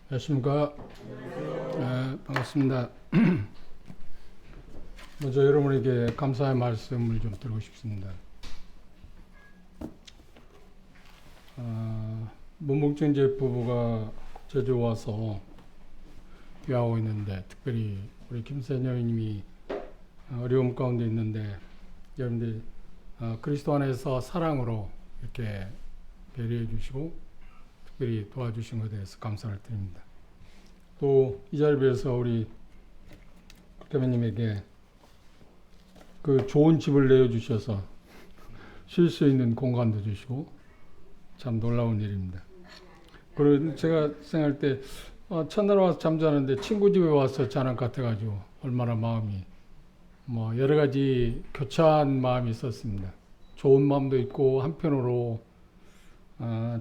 안녕하십니까. 반갑습니다. 먼저 여러분에게 감사의 말씀을 좀 드리고 싶습니다. 문복정제 부부가 제주 와서 귀하고 있는데, 특별히 우리 김선영님이 어려움 가운데 있는데, 여러분들 그리스도 안에서 사랑으로 이렇게 배려해 주시고 특별히 도와주신 것에 대해서 감사를 드립니다. 또 이 자리를 위해서 우리 국대표님에게 그 좋은 집을 내어주셔서 쉴 수 있는 공간도 주시고 참 놀라운 일입니다. 그리고 제가 생각할 때 첫날 와서 잠자는데 친구 집에 와서 자는 것 같아가지고 얼마나 마음이 여러 가지 교차한 마음이 있었습니다. 좋은 마음도 있고 한편으로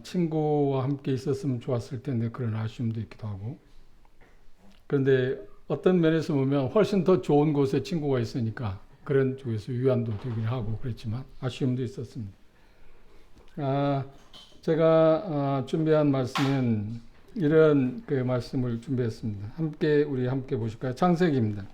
친구와 함께 있었으면 좋았을 텐데 그런 아쉬움도 있기도 하고, 그런데 어떤 면에서 보면 훨씬 더 좋은 곳에 친구가 있으니까 그런 쪽에서 위안도 되긴 하고 그랬지만 아쉬움도 있었습니다. 제가 준비한 말씀은 이런 그 말씀을 준비했습니다. 우리 함께 보실까요? 창세기입니다.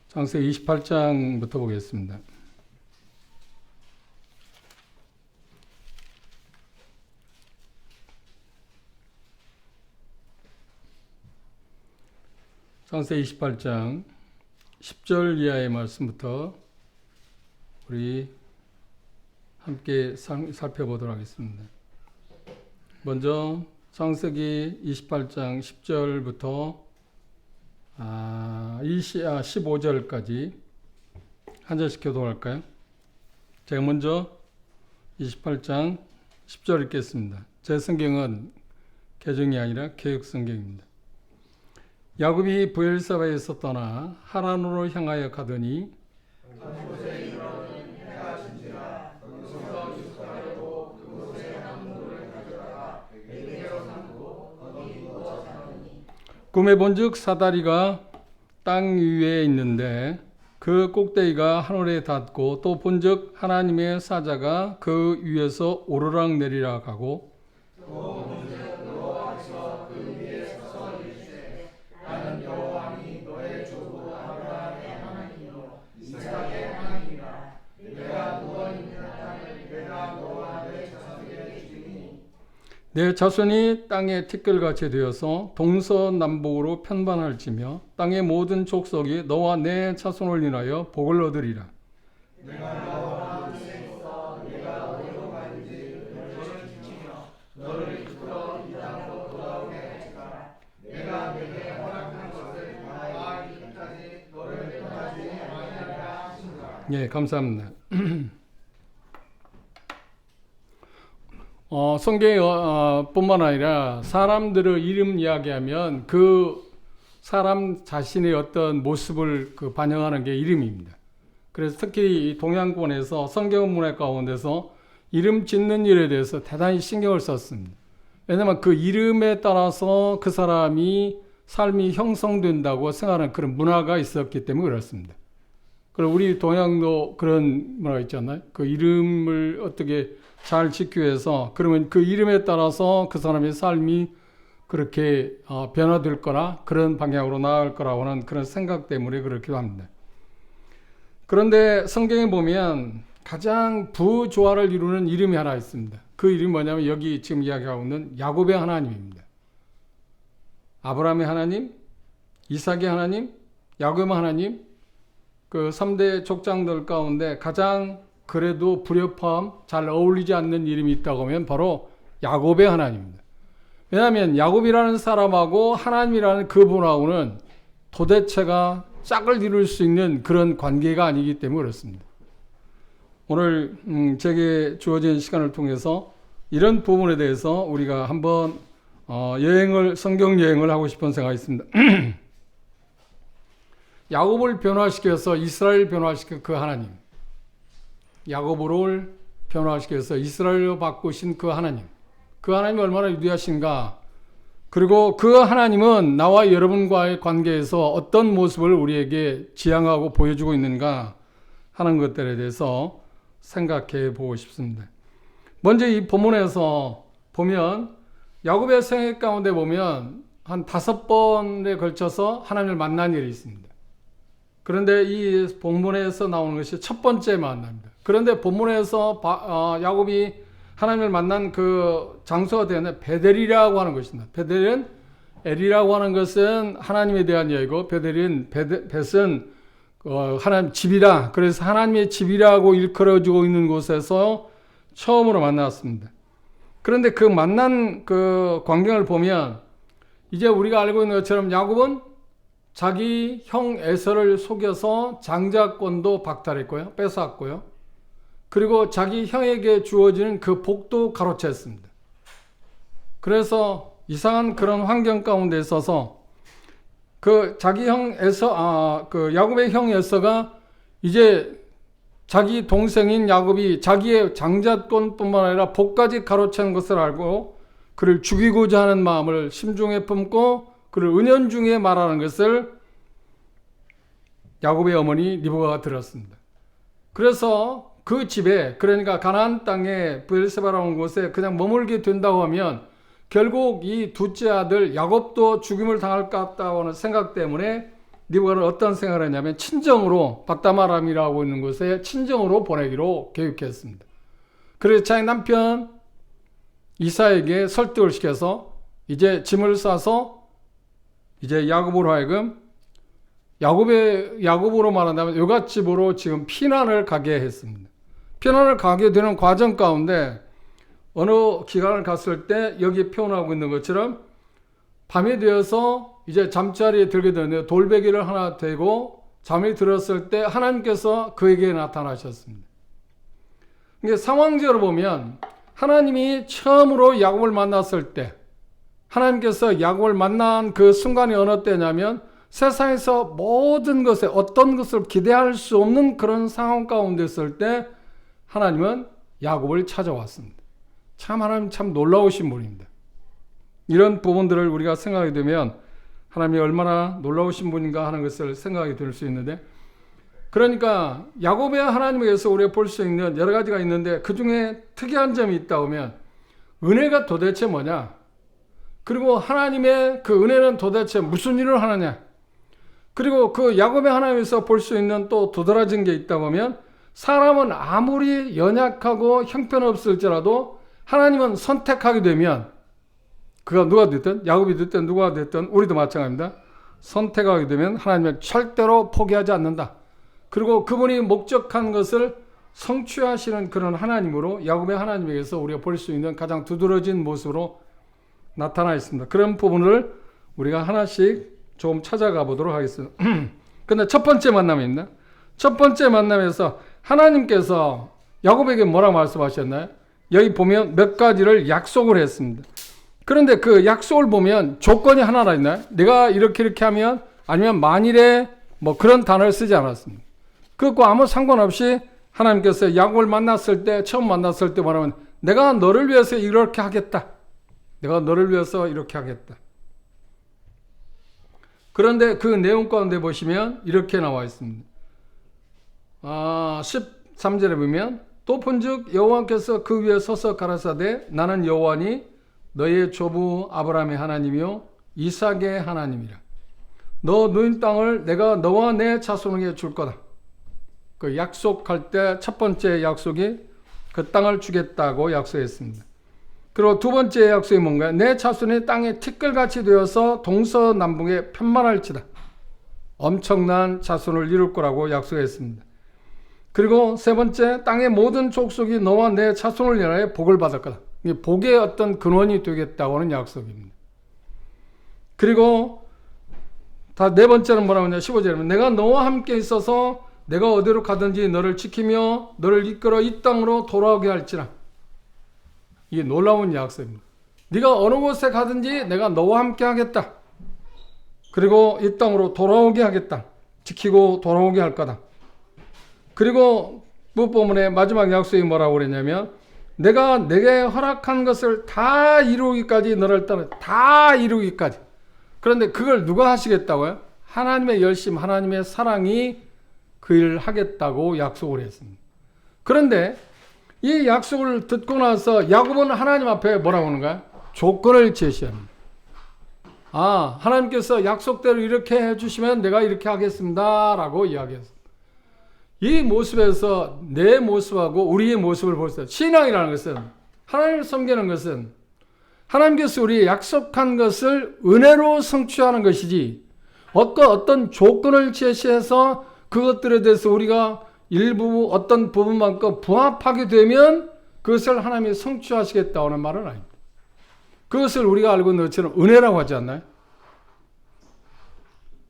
창세기 28장부터 보겠습니다. 창세기 28장 10절 이하의 말씀부터 우리 함께 살펴보도록 하겠습니다. 먼저 창세기 28장 10절부터 15절까지 한 절씩 교독할까요? 제가 먼저 28장 10절 읽겠습니다. 제 성경은 개정이 아니라 개역 성경입니다. 야곱이 브엘사바에서 떠나 하란으로 향하여 가더니 꿈에 본즉 사다리가 땅 위에 있는데 그 꼭대기가 하늘에 닿고, 또 본즉 하나님의 사자가 그 위에서 오르락 내리락 하고, 내 자손이 땅의 티끌같이 되어서 동서남북으로 편반할지며 땅의 모든 족속이 너와 내 자손을 인하여 복을 얻으리라. 예, 감사합니다. 성경에 뿐만 아니라 사람들의 이름 이야기하면 그 사람 자신의 어떤 모습을 반영하는 게 이름입니다. 그래서 특히 이 동양권에서 성경 문화 가운데서 이름 짓는 일에 대해서 대단히 신경을 썼습니다. 왜냐하면 그 이름에 따라서 그 사람이 삶이 형성된다고 생각하는 그런 문화가 있었기 때문에 그렇습니다. 그리고 우리 동양도 그런 문화가 있잖아요. 그 이름을 어떻게 잘 지키기 위해서, 그러면 그 이름에 따라서 그 사람의 삶이 그렇게 변화될 거나 그런 방향으로 나아갈 거라고 하는 그런 생각 때문에 그렇기도 합니다. 그런데 성경에 보면 가장 부조화를 이루는 이름이 하나 있습니다. 그 이름이 뭐냐면 여기 지금 이야기하고 있는 야곱의 하나님입니다. 아브라함의 하나님, 이삭의 하나님, 야곱의 하나님, 그 3대 족장들 가운데 가장 그래도 불협화음, 잘 어울리지 않는 이름이 있다고 하면 바로 야곱의 하나님입니다. 왜냐하면 야곱이라는 사람하고 하나님이라는 그분하고는 도대체가 짝을 이룰 수 있는 그런 관계가 아니기 때문에 그렇습니다. 오늘 제게 주어진 시간을 통해서 이런 부분에 대해서 우리가 한번 성경 여행을 하고 싶은 생각이 있습니다. 야곱을 변화시켜서 이스라엘 변화시킨 그 하나님, 야곱을 변화시켜서 이스라엘로 바꾸신 그 하나님, 그 하나님이 얼마나 위대하신가. 그리고 그 하나님은 나와 여러분과의 관계에서 어떤 모습을 우리에게 지향하고 보여주고 있는가 하는 것들에 대해서 생각해 보고 싶습니다. 먼저 이 본문에서 보면 야곱의 생애 가운데 보면 한 5번에 걸쳐서 하나님을 만난 일이 있습니다. 그런데 이 본문에서 나오는 것이 첫 번째 만남입니다. 그런데 본문에서 야곱이 하나님을 만난 그 장소가 되는 베델이라고 하는 것입니다. 베델은 엘이라고 하는 것은 하나님에 대한 이야기고 벳은 하나님 집이라, 그래서 하나님의 집이라고 일컬어지고 있는 곳에서 처음으로 만났습니다. 그런데 그 만난 그 광경을 보면 이제 우리가 알고 있는 것처럼 야곱은 자기 형 에서를 속여서 장자권도 박탈했고요, 뺏어왔고요. 그리고 자기 형에게 주어지는 그 복도 가로챘습니다. 그래서 이상한 그런 환경 가운데 있어서 그 자기 형 에서, 그 야곱의 형 에서가 이제 자기 동생인 야곱이 자기의 장자권뿐만 아니라 복까지 가로챈 것을 알고 그를 죽이고자 하는 마음을 심중에 품고 그를 은연중에 말하는 것을 야곱의 어머니 리브가가 들었습니다. 그래서 그 집에, 그러니까 가나안 땅에 브엘세바라는 곳에 그냥 머물게 된다고 하면 결국 이 둘째 아들 야곱도 죽임을 당할 것 같다고 하는 생각 때문에 리브가는 어떤 생각을 했냐면 친정으로, 바다마람이라고 있는 곳에 친정으로 보내기로 계획했습니다. 그래서 자기 남편 이사에게 설득을 시켜서 이제 짐을 싸서 이제 야곱으로 하여금 야곱으로 말한다면 여갓집으로 지금 피난을 가게 했습니다. 피난을 가게 되는 과정 가운데 어느 기간을 갔을 때 여기 표현하고 있는 것처럼 밤이 되어서 이제 잠자리에 들게 되는데 돌베개를 하나 대고 잠이 들었을 때 하나님께서 그에게 나타나셨습니다. 이게 상황적으로 보면 하나님이 처음으로 야곱을 만났을 때 하나님께서 야곱을 만난 그 순간이 어느 때냐면 세상에서 모든 것에 어떤 것을 기대할 수 없는 그런 상황 가운데 있을 때 하나님은 야곱을 찾아왔습니다. 참 하나님 참 놀라우신 분입니다. 이런 부분들을 우리가 생각하게 되면 하나님이 얼마나 놀라우신 분인가 하는 것을 생각이 들 수 있는데, 그러니까 야곱의 하나님에게서 우리가 볼 수 있는 여러 가지가 있는데 그 중에 특이한 점이 있다 보면 은혜가 도대체 뭐냐, 그리고 하나님의 그 은혜는 도대체 무슨 일을 하느냐, 그리고 그 야곱의 하나님에서 볼 수 있는 또 도드라진 게 있다 보면 사람은 아무리 연약하고 형편없을지라도 하나님은 선택하게 되면 그가 누가 됐든 야곱이 됐든 누가 됐든 우리도 마찬가지입니다. 선택하게 되면 하나님은 절대로 포기하지 않는다. 그리고 그분이 목적한 것을 성취하시는 그런 하나님으로 야곱의 하나님에게서 우리가 볼 수 있는 가장 두드러진 모습으로 나타나 있습니다. 그런 부분을 우리가 하나씩 조금 찾아가 보도록 하겠습니다. 근데 첫 번째 만남입니다. 첫 번째 만남에서 하나님께서 야곱에게 뭐라고 말씀하셨나요? 여기 보면 몇 가지를 약속을 했습니다. 그런데 그 약속을 보면 조건이 하나라 있나요? 내가 이렇게 하면, 아니면 만일에 뭐 그런 단어를 쓰지 않았습니다. 그것과 아무 상관없이 하나님께서 야곱을 만났을 때, 처음 만났을 때 말하면 내가 너를 위해서 이렇게 하겠다. 내가 너를 위해서 이렇게 하겠다. 그런데 그 내용 가운데 보시면 이렇게 나와 있습니다. 13절에 보면 또 본즉 여호와께서 그 위에 서서 가라사대 나는 여호와니 너의 조부 아브라함의 하나님이요 이삭의 하나님이라. 너 누인 땅을 내가 너와 내 자손에게 줄 거다. 그 약속할 때 첫 번째 약속이 그 땅을 주겠다고 약속했습니다. 그리고 두 번째 약속이 뭔가요? 내 자손이 땅에 티끌같이 되어서 동서남북에 편만할지다. 엄청난 자손을 이룰 거라고 약속했습니다. 그리고 세 번째, 땅의 모든 족속이 너와 내 자손을 인하여 복을 받을 거다. 이게 복의 어떤 근원이 되겠다고 하는 약속입니다. 그리고 네 번째는 뭐라고 하냐, 15절에 내가 너와 함께 있어서 내가 어디로 가든지 너를 지키며 너를 이끌어 이 땅으로 돌아오게 할지라. 이게 놀라운 약속입니다. 네가 어느 곳에 가든지 내가 너와 함께 하겠다. 그리고 이 땅으로 돌아오게 하겠다. 지키고 돌아오게 할 거다. 그리고 부부문의 마지막 약속이 뭐라고 그랬냐면 내가 내게 허락한 것을 다 이루기까지 너를 따라 다 이루기까지. 그런데 그걸 누가 하시겠다고요? 하나님의 열심, 하나님의 사랑이 그 일을 하겠다고 약속을 했습니다. 그런데 이 약속을 듣고 나서 야곱은 하나님 앞에 뭐라고 하는가요? 조건을 제시합니다. 하나님께서 약속대로 이렇게 해주시면 내가 이렇게 하겠습니다 라고 이야기했습니다. 이 모습에서 내 모습하고 우리의 모습을 볼 수 있어요. 신앙이라는 것은, 하나님을 섬기는 것은 하나님께서 우리에게 약속한 것을 은혜로 성취하는 것이지, 어떤 조건을 제시해서 그것들에 대해서 우리가 일부 어떤 부분만큼 부합하게 되면 그것을 하나님이 성취하시겠다는 말은 아닙니다. 그것을 우리가 알고 있는 것처럼 은혜라고 하지 않나요?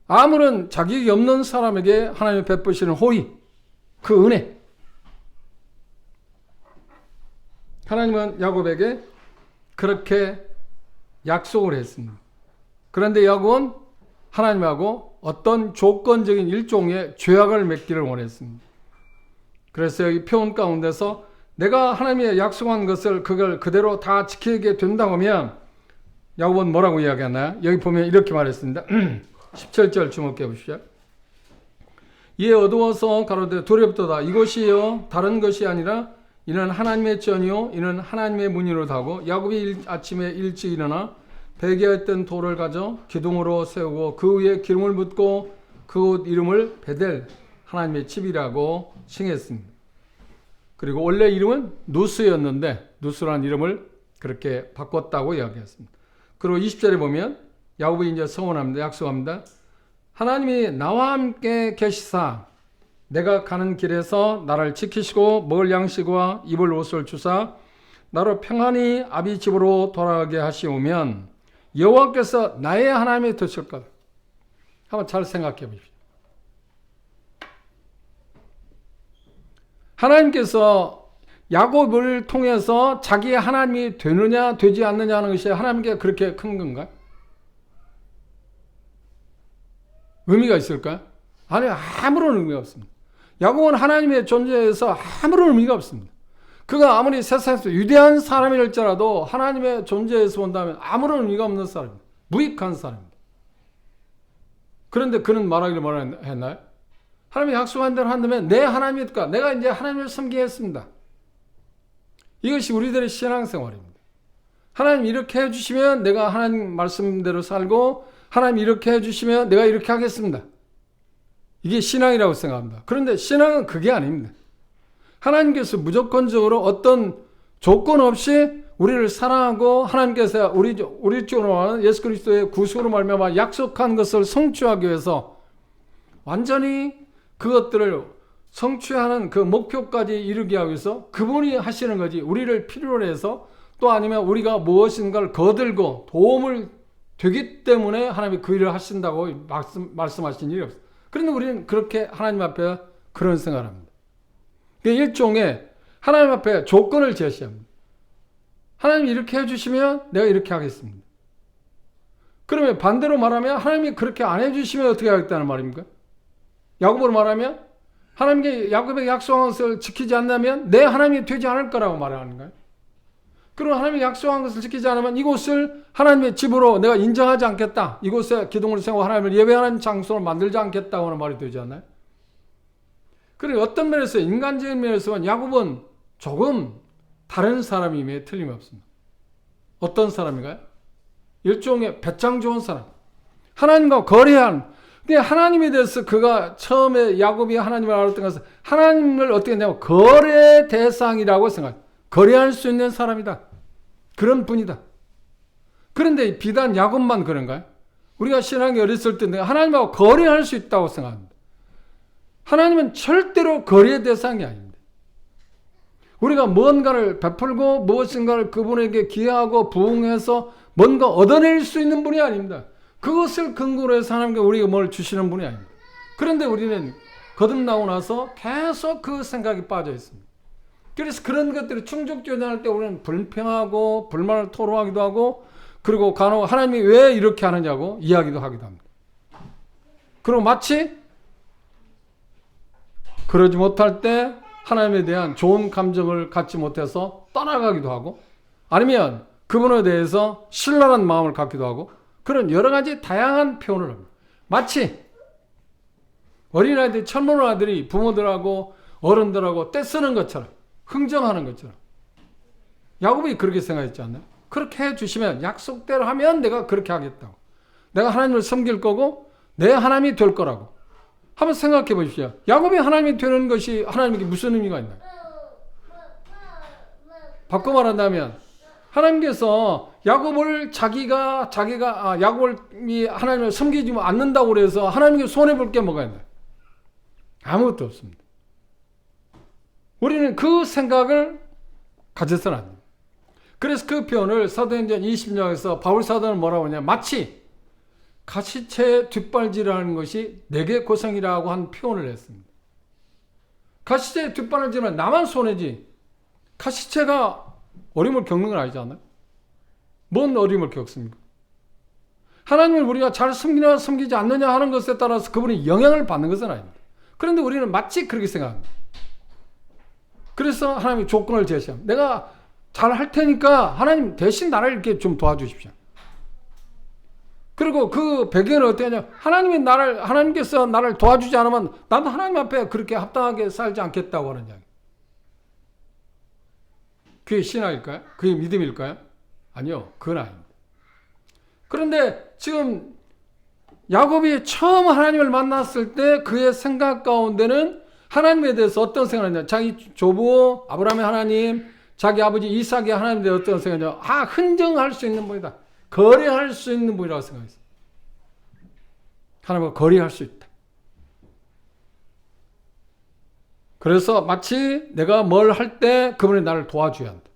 아무런 자격이 없는 사람에게 하나님이 베푸시는 호의, 그 은혜. 하나님은 야곱에게 그렇게 약속을 했습니다. 그런데 야곱은 하나님하고 어떤 조건적인 일종의 죄악을 맺기를 원했습니다. 그래서 여기 표현 가운데서 내가 하나님의 약속한 것을 그걸 그대로 다 지키게 된다고 하면 야곱은 뭐라고 이야기하나요? 여기 보면 이렇게 말했습니다. 17절 주목해 보십시오. 이에 어두워서 가로되 두렵도다. 이곳이요 다른 것이 아니라 이는 하나님의 전이요 이는 하나님의 문이로다 하고, 야곱이 아침에 일찍 일어나 베개했던 돌을 가져 기둥으로 세우고 그 위에 기름을 붓고 그 곳 이름을 베델, 하나님의 집이라고 칭했습니다. 그리고 원래 이름은 누스였는데 누스라는 이름을 그렇게 바꿨다고 이야기했습니다. 그리고 20절에 보면 야곱이 이제 서원합니다. 약속합니다. 하나님이 나와 함께 계시사 내가 가는 길에서 나를 지키시고 먹을 양식과 입을 옷을 주사 나로 평안히 아비 집으로 돌아가게 하시오면 여호와께서 나의 하나님이 되실 것. 한번 잘 생각해 보십시오. 하나님께서 야곱을 통해서 자기의 하나님이 되느냐 되지 않느냐 하는 것이 하나님께 그렇게 큰 건가요? 의미가 있을까요? 아니, 아무런 의미가 없습니다. 야곱은 하나님의 존재에서 아무런 의미가 없습니다. 그가 아무리 세상에서 위대한 사람일지라도 하나님의 존재에서 본다면 아무런 의미가 없는 사람입니다. 무익한 사람입니다. 그런데 그는 말하기를 뭐라 했나요? 하나님이 약속한 대로 한다면 내 하나님이니까 내가 이제 하나님을 섬기겠습니다. 이것이 우리들의 신앙생활입니다. 하나님 이렇게 해주시면 내가 하나님 말씀대로 살고, 하나님 이렇게 해주시면 내가 이렇게 하겠습니다. 이게 신앙이라고 생각합니다. 그런데 신앙은 그게 아닙니다. 하나님께서 무조건적으로 어떤 조건 없이 우리를 사랑하고 하나님께서 우리 쪽으로 하는 예수 그리스도의 구속으로 말미암아 약속한 것을 성취하기 위해서 완전히 그것들을 성취하는 그 목표까지 이르기 위해서 그분이 하시는 거지, 우리를 필요로 해서 또 아니면 우리가 무엇인가를 거들고 도움을 되기 때문에 하나님이 그 일을 하신다고 말씀하신 일이 없어요. 그런데 우리는 그렇게 하나님 앞에 그런 생각을 합니다. 일종의 하나님 앞에 조건을 제시합니다. 하나님이 이렇게 해주시면 내가 이렇게 하겠습니다. 그러면 반대로 말하면 하나님이 그렇게 안 해주시면 어떻게 하겠다는 말입니까? 야곱으로 말하면 하나님께 야곱에게 약속한 것을 지키지 않는다면 내 하나님이 되지 않을 거라고 말하는 거예요. 그리고 하나님이 약속한 것을 지키지 않으면 이곳을 하나님의 집으로 내가 인정하지 않겠다. 이곳에 기둥을 세우고 하나님을 예배하는 장소로 만들지 않겠다고 하는 말이 되지 않나요? 그리고 어떤 면에서, 인간적인 면에서는 야곱은 조금 다른 사람임에 틀림없습니다. 어떤 사람인가요? 일종의 배짱 좋은 사람. 하나님과 거래한, 근데 하나님에 대해서 그가 처음에 야곱이 하나님을 알았던 것은 하나님을 어떻게 했냐면 거래 대상이라고 생각해요. 거래할 수 있는 사람이다. 그런 분이다. 그런데 비단 야곱만 그런가요? 우리가 신앙이 어렸을 때 하나님하고 거래할 수 있다고 생각합니다. 하나님은 절대로 거래 대상이 아닙니다. 우리가 뭔가를 베풀고 무엇인가를 그분에게 기여하고 부응해서 뭔가 얻어낼 수 있는 분이 아닙니다. 그것을 근거로 해서 하나님께 우리가 뭘 주시는 분이 아닙니다. 그런데 우리는 거듭나고 나서 계속 그 생각이 빠져 있습니다. 그래서 그런 것들이 충족되지 않을 때 우리는 불평하고 불만을 토로하기도 하고, 그리고 간혹 하나님이 왜 이렇게 하느냐고 이야기도 하기도 합니다. 그리고 마치 그러지 못할 때 하나님에 대한 좋은 감정을 갖지 못해서 떠나가기도 하고, 아니면 그분에 대해서 신랄한 마음을 갖기도 하고, 그런 여러 가지 다양한 표현을 합니다. 마치 어린아이들, 철모는 아들이 부모들하고 어른들하고 떼쓰는 것처럼, 흥정하는 것처럼. 야곱이 그렇게 생각했지 않나요? 그렇게 해주시면, 약속대로 하면 내가 그렇게 하겠다고. 내가 하나님을 섬길 거고 내 하나님이 될 거라고. 한번 생각해 보십시오. 야곱이 하나님이 되는 것이 하나님에게 무슨 의미가 있나요? 바꿔 말한다면 하나님께서 야곱을 야곱을 하나님을 섬기지 않는다고 그래서 하나님께 손해볼 게 뭐가 있나요? 아무것도 없습니다. 우리는 그 생각을 가져서는 안 됩니다. 그래서 그 표현을 사도행전 20장에서 바울 사도는 뭐라고 하냐, 마치 가시체의 뒷발질하는 것이 내게 고생이라고 한 표현을 했습니다. 가시체의 뒷발질은 나만 손해지, 가시체가 어려움을 겪는 건 아니지 않나요? 뭔 어려움을 겪습니까? 하나님을 우리가 잘 섬기냐 섬기지 않느냐 하는 것에 따라서 그분이 영향을 받는 것은 아닙니다. 그런데 우리는 마치 그렇게 생각합니다. 그래서 하나님이 조건을 제시합니다. 내가 잘 할 테니까 하나님 대신 나를 이렇게 좀 도와주십시오. 그리고 그 배경은 어떠냐? 하나님께서 나를 도와주지 않으면 나도 하나님 앞에 그렇게 합당하게 살지 않겠다고 하는 이야기. 그게 신앙일까요? 그게 믿음일까요? 아니요, 그건 아닙니다. 그런데 지금 야곱이 처음 하나님을 만났을 때 그의 생각 가운데는 하나님에 대해서 어떤 생각을 했냐? 자기 조부 아브라함의 하나님, 자기 아버지 이삭의 하나님에 대해서 어떤 생각을 했냐? 흥정할 수 있는 분이다. 거래할 수 있는 분이라고 생각했어요. 하나님과 거래할 수 있다. 그래서 마치 내가 뭘 할 때 그분이 나를 도와줘야 한다.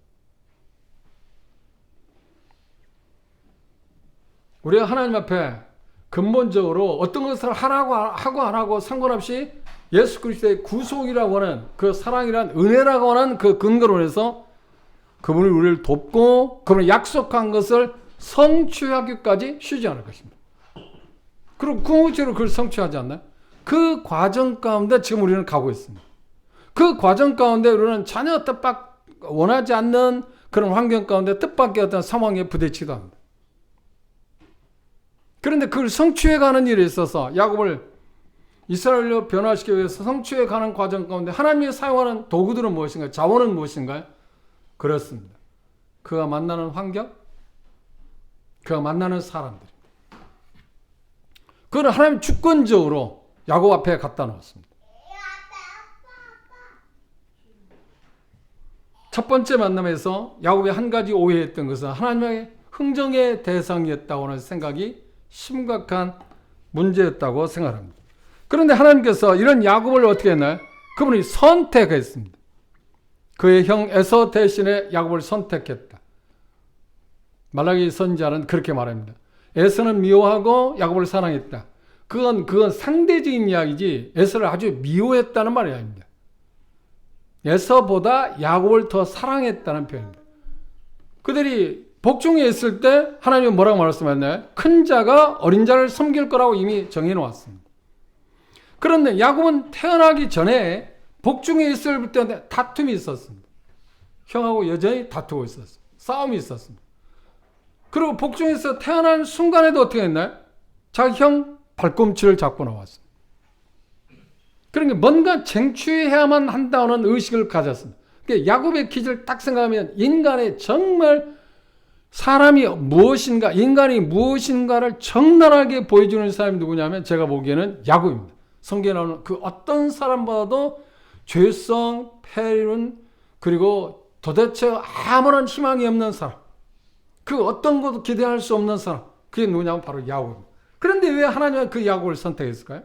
우리가 하나님 앞에 근본적으로 어떤 것을 하고 안 하고 상관없이 예수 그리스도의 구속이라고 하는 그 사랑이란 은혜라고 하는 그 근거로 해서 그분이 우리를 돕고 그분이 약속한 것을 성취하기까지 쉬지 않을 것입니다. 그리고 궁극적으로 그걸 성취하지 않나요? 그 과정 가운데 지금 우리는 가고 있습니다. 그 과정 가운데 우리는 전혀 원하지 않는 그런 환경 가운데 뜻밖의 어떤 상황에 부딪히기도 합니다. 그런데 그걸 성취해 가는 일에 있어서 야곱을 이스라엘로 변화시키기 위해서 성취해 가는 과정 가운데 하나님이 사용하는 도구들은 무엇인가요? 자원은 무엇인가요? 그렇습니다. 그가 만나는 환경, 그가 만나는 사람들입니다. 그걸 하나님 주권적으로 야곱 앞에 갖다 놓았습니다. 첫 번째 만남에서 야곱이 한 가지 오해했던 것은 하나님의 흥정의 대상이었다고 하는 생각이 심각한 문제였다고 생각합니다. 그런데 하나님께서 이런 야곱을 어떻게 했나요? 그분이 선택했습니다. 그의 형 에서 대신에 야곱을 선택했다. 말라기 선지자는 그렇게 말합니다. 에서는 미워하고 야곱을 사랑했다. 그건 상대적인 이야기지 에서를 아주 미워했다는 말이 아닙니다. 에서보다 야곱을 더 사랑했다는 표현입니다. 그들이 복중에 있을 때 하나님은 뭐라고 말씀하셨나요? 큰 자가 어린 자를 섬길 거라고 이미 정해놓았습니다. 그런데 야곱은 태어나기 전에 복중에 있을 때 다툼이 있었습니다. 형하고 여전히 다투고 있었습니다. 싸움이 있었습니다. 그리고 복중에서 태어난 순간에도 어떻게 했나요? 자기 형 발꿈치를 잡고 나왔습니다. 그러니까 뭔가 쟁취해야만 한다는 의식을 가졌습니다. 그러니까 야곱의 기질을 딱 생각하면 인간의 정말 사람이 무엇인가, 인간이 무엇인가를 적나라하게 보여주는 사람이 누구냐면 제가 보기에는 야곱입니다. 성경에 나오는 그 어떤 사람보다도 죄성, 폐륜, 그리고 도대체 아무런 희망이 없는 사람, 그 어떤 것도 기대할 수 없는 사람, 그게 누구냐면 바로 야곱입니다. 그런데 왜 하나님은 그 야곱을 선택했을까요?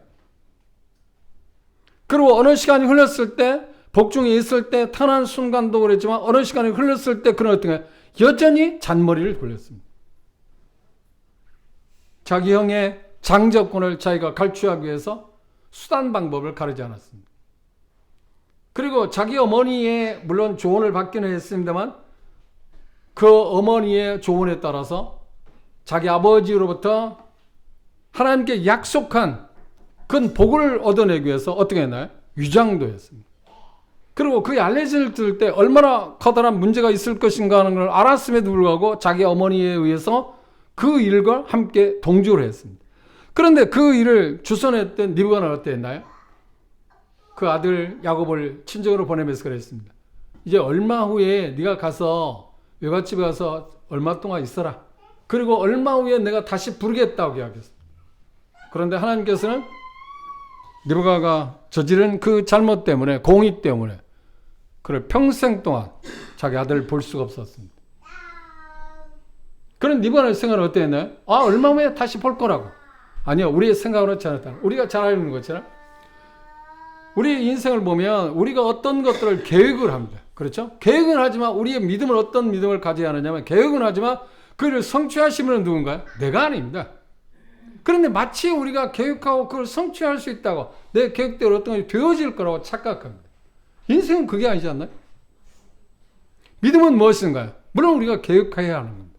그리고 어느 시간이 흘렀을 때, 복중에 있을 때, 태어난 순간도 그랬지만 어느 시간이 흘렀을 때 그는 어떤가요? 여전히 잔머리를 굴렸습니다. 자기 형의 장적권을 자기가 갈취하기 위해서 수단 방법을 가리지 않았습니다. 그리고 자기 어머니의 물론 조언을 받기는 했습니다만 그 어머니의 조언에 따라서 자기 아버지로부터 하나님께 약속한 그 복을 얻어내기 위해서 어떻게 했나요? 위장도 했습니다. 그리고 그 알레지를 들 때 얼마나 커다란 문제가 있을 것인가 하는 걸 알았음에도 불구하고 자기 어머니에 의해서 그 일과 함께 동조를 했습니다. 그런데 그 일을 주선했던 리브가는 어땠나요? 그 아들 야곱을 친정으로 보내면서 그랬습니다. 이제 얼마 후에 네가 가서 외갓집에 가서 얼마 동안 있어라. 그리고 얼마 후에 내가 다시 부르겠다고 이야기했습니다. 그런데 하나님께서는 리브가가 저지른 그 잘못 때문에, 공의 때문에 그를 평생 동안 자기 아들을 볼 수가 없었습니다. 그런 리브가의 생각은 어땠나요? 얼마 후에 다시 볼 거라고. 아니요, 우리의 생각은 그렇지 않았다. 우리가 잘 알고 있는 것처럼 우리의 인생을 보면 우리가 어떤 것들을 계획을 합니다. 그렇죠? 계획은 하지만 우리의 믿음을 어떤 믿음을 가져야 하느냐면, 계획은 하지만 그를 성취하시는 분은 누군가요? 내가 아닙니다. 그런데 마치 우리가 계획하고 그걸 성취할 수 있다고, 내 계획대로 어떤 것이 되어질 거라고 착각합니다. 인생은 그게 아니지 않나요? 믿음은 무엇인가요? 물론 우리가 계획해야 하는 겁니다.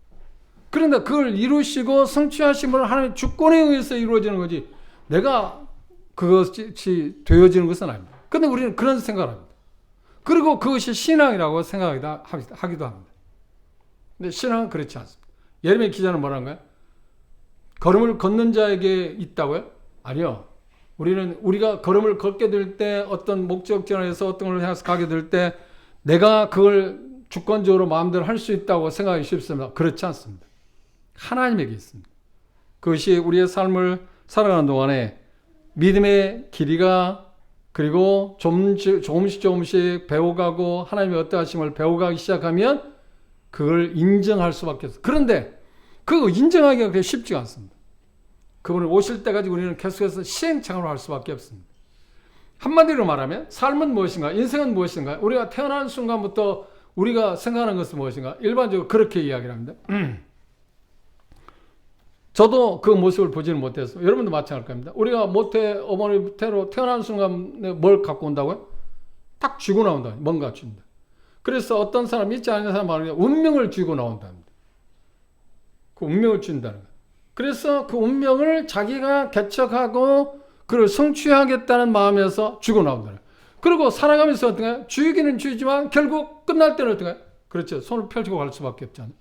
그런데 그걸 이루시고 성취하신 분은 하나님의 주권에 의해서 이루어지는 거지, 내가 그것이 되어지는 것은 아닙니다. 그런데 우리는 그런 생각을 합니다. 그리고 그것이 신앙이라고 생각하기도 합니다. 근데 신앙은 그렇지 않습니다. 예레미야 기자는 뭐라는가요? 걸음을 걷는 자에게 있다고요? 아니요. 우리가 걸음을 걷게 될 때, 어떤 목적지에서 어떤 걸 향해서 가게 될 때 내가 그걸 주권적으로 마음대로 할 수 있다고 생각하기 쉽습니다. 그렇지 않습니다. 하나님에게 있습니다. 그것이 우리의 삶을 살아가는 동안에 믿음의 길이가, 그리고 조금씩 배워가고 하나님의 어떠하심을 배워가기 시작하면 그걸 인정할 수밖에 없어요. 그런데 그 인정하기가 그렇게 쉽지가 않습니다. 그분을 오실 때까지 우리는 계속해서 시행착오를 할 수밖에 없습니다. 한마디로 말하면 삶은 무엇인가, 인생은 무엇인가, 우리가 태어나는 순간부터 우리가 생각하는 것은 무엇인가, 일반적으로 그렇게 이야기를 합니다. 저도 그 모습을 보지는 못했어요. 여러분도 마찬가지일 겁니다. 우리가 어머니 태로 태어나는 순간에 뭘 갖고 온다고요? 딱 쥐고 나온다. 뭔가 준다. 그래서 어떤 사람, 믿지 않는 사람 말하는 게 운명을 쥐고 나온답니다. 그 운명을 준다는 거예요. 그래서 그 운명을 자기가 개척하고 그걸 성취하겠다는 마음에서 쥐고 나온다는 거예요. 그리고 살아가면서 어떻게 해요? 쥐기는 쥐지만 결국 끝날 때는 어떻게 해요? 그렇죠. 손을 펼치고 갈 수밖에 없잖아요.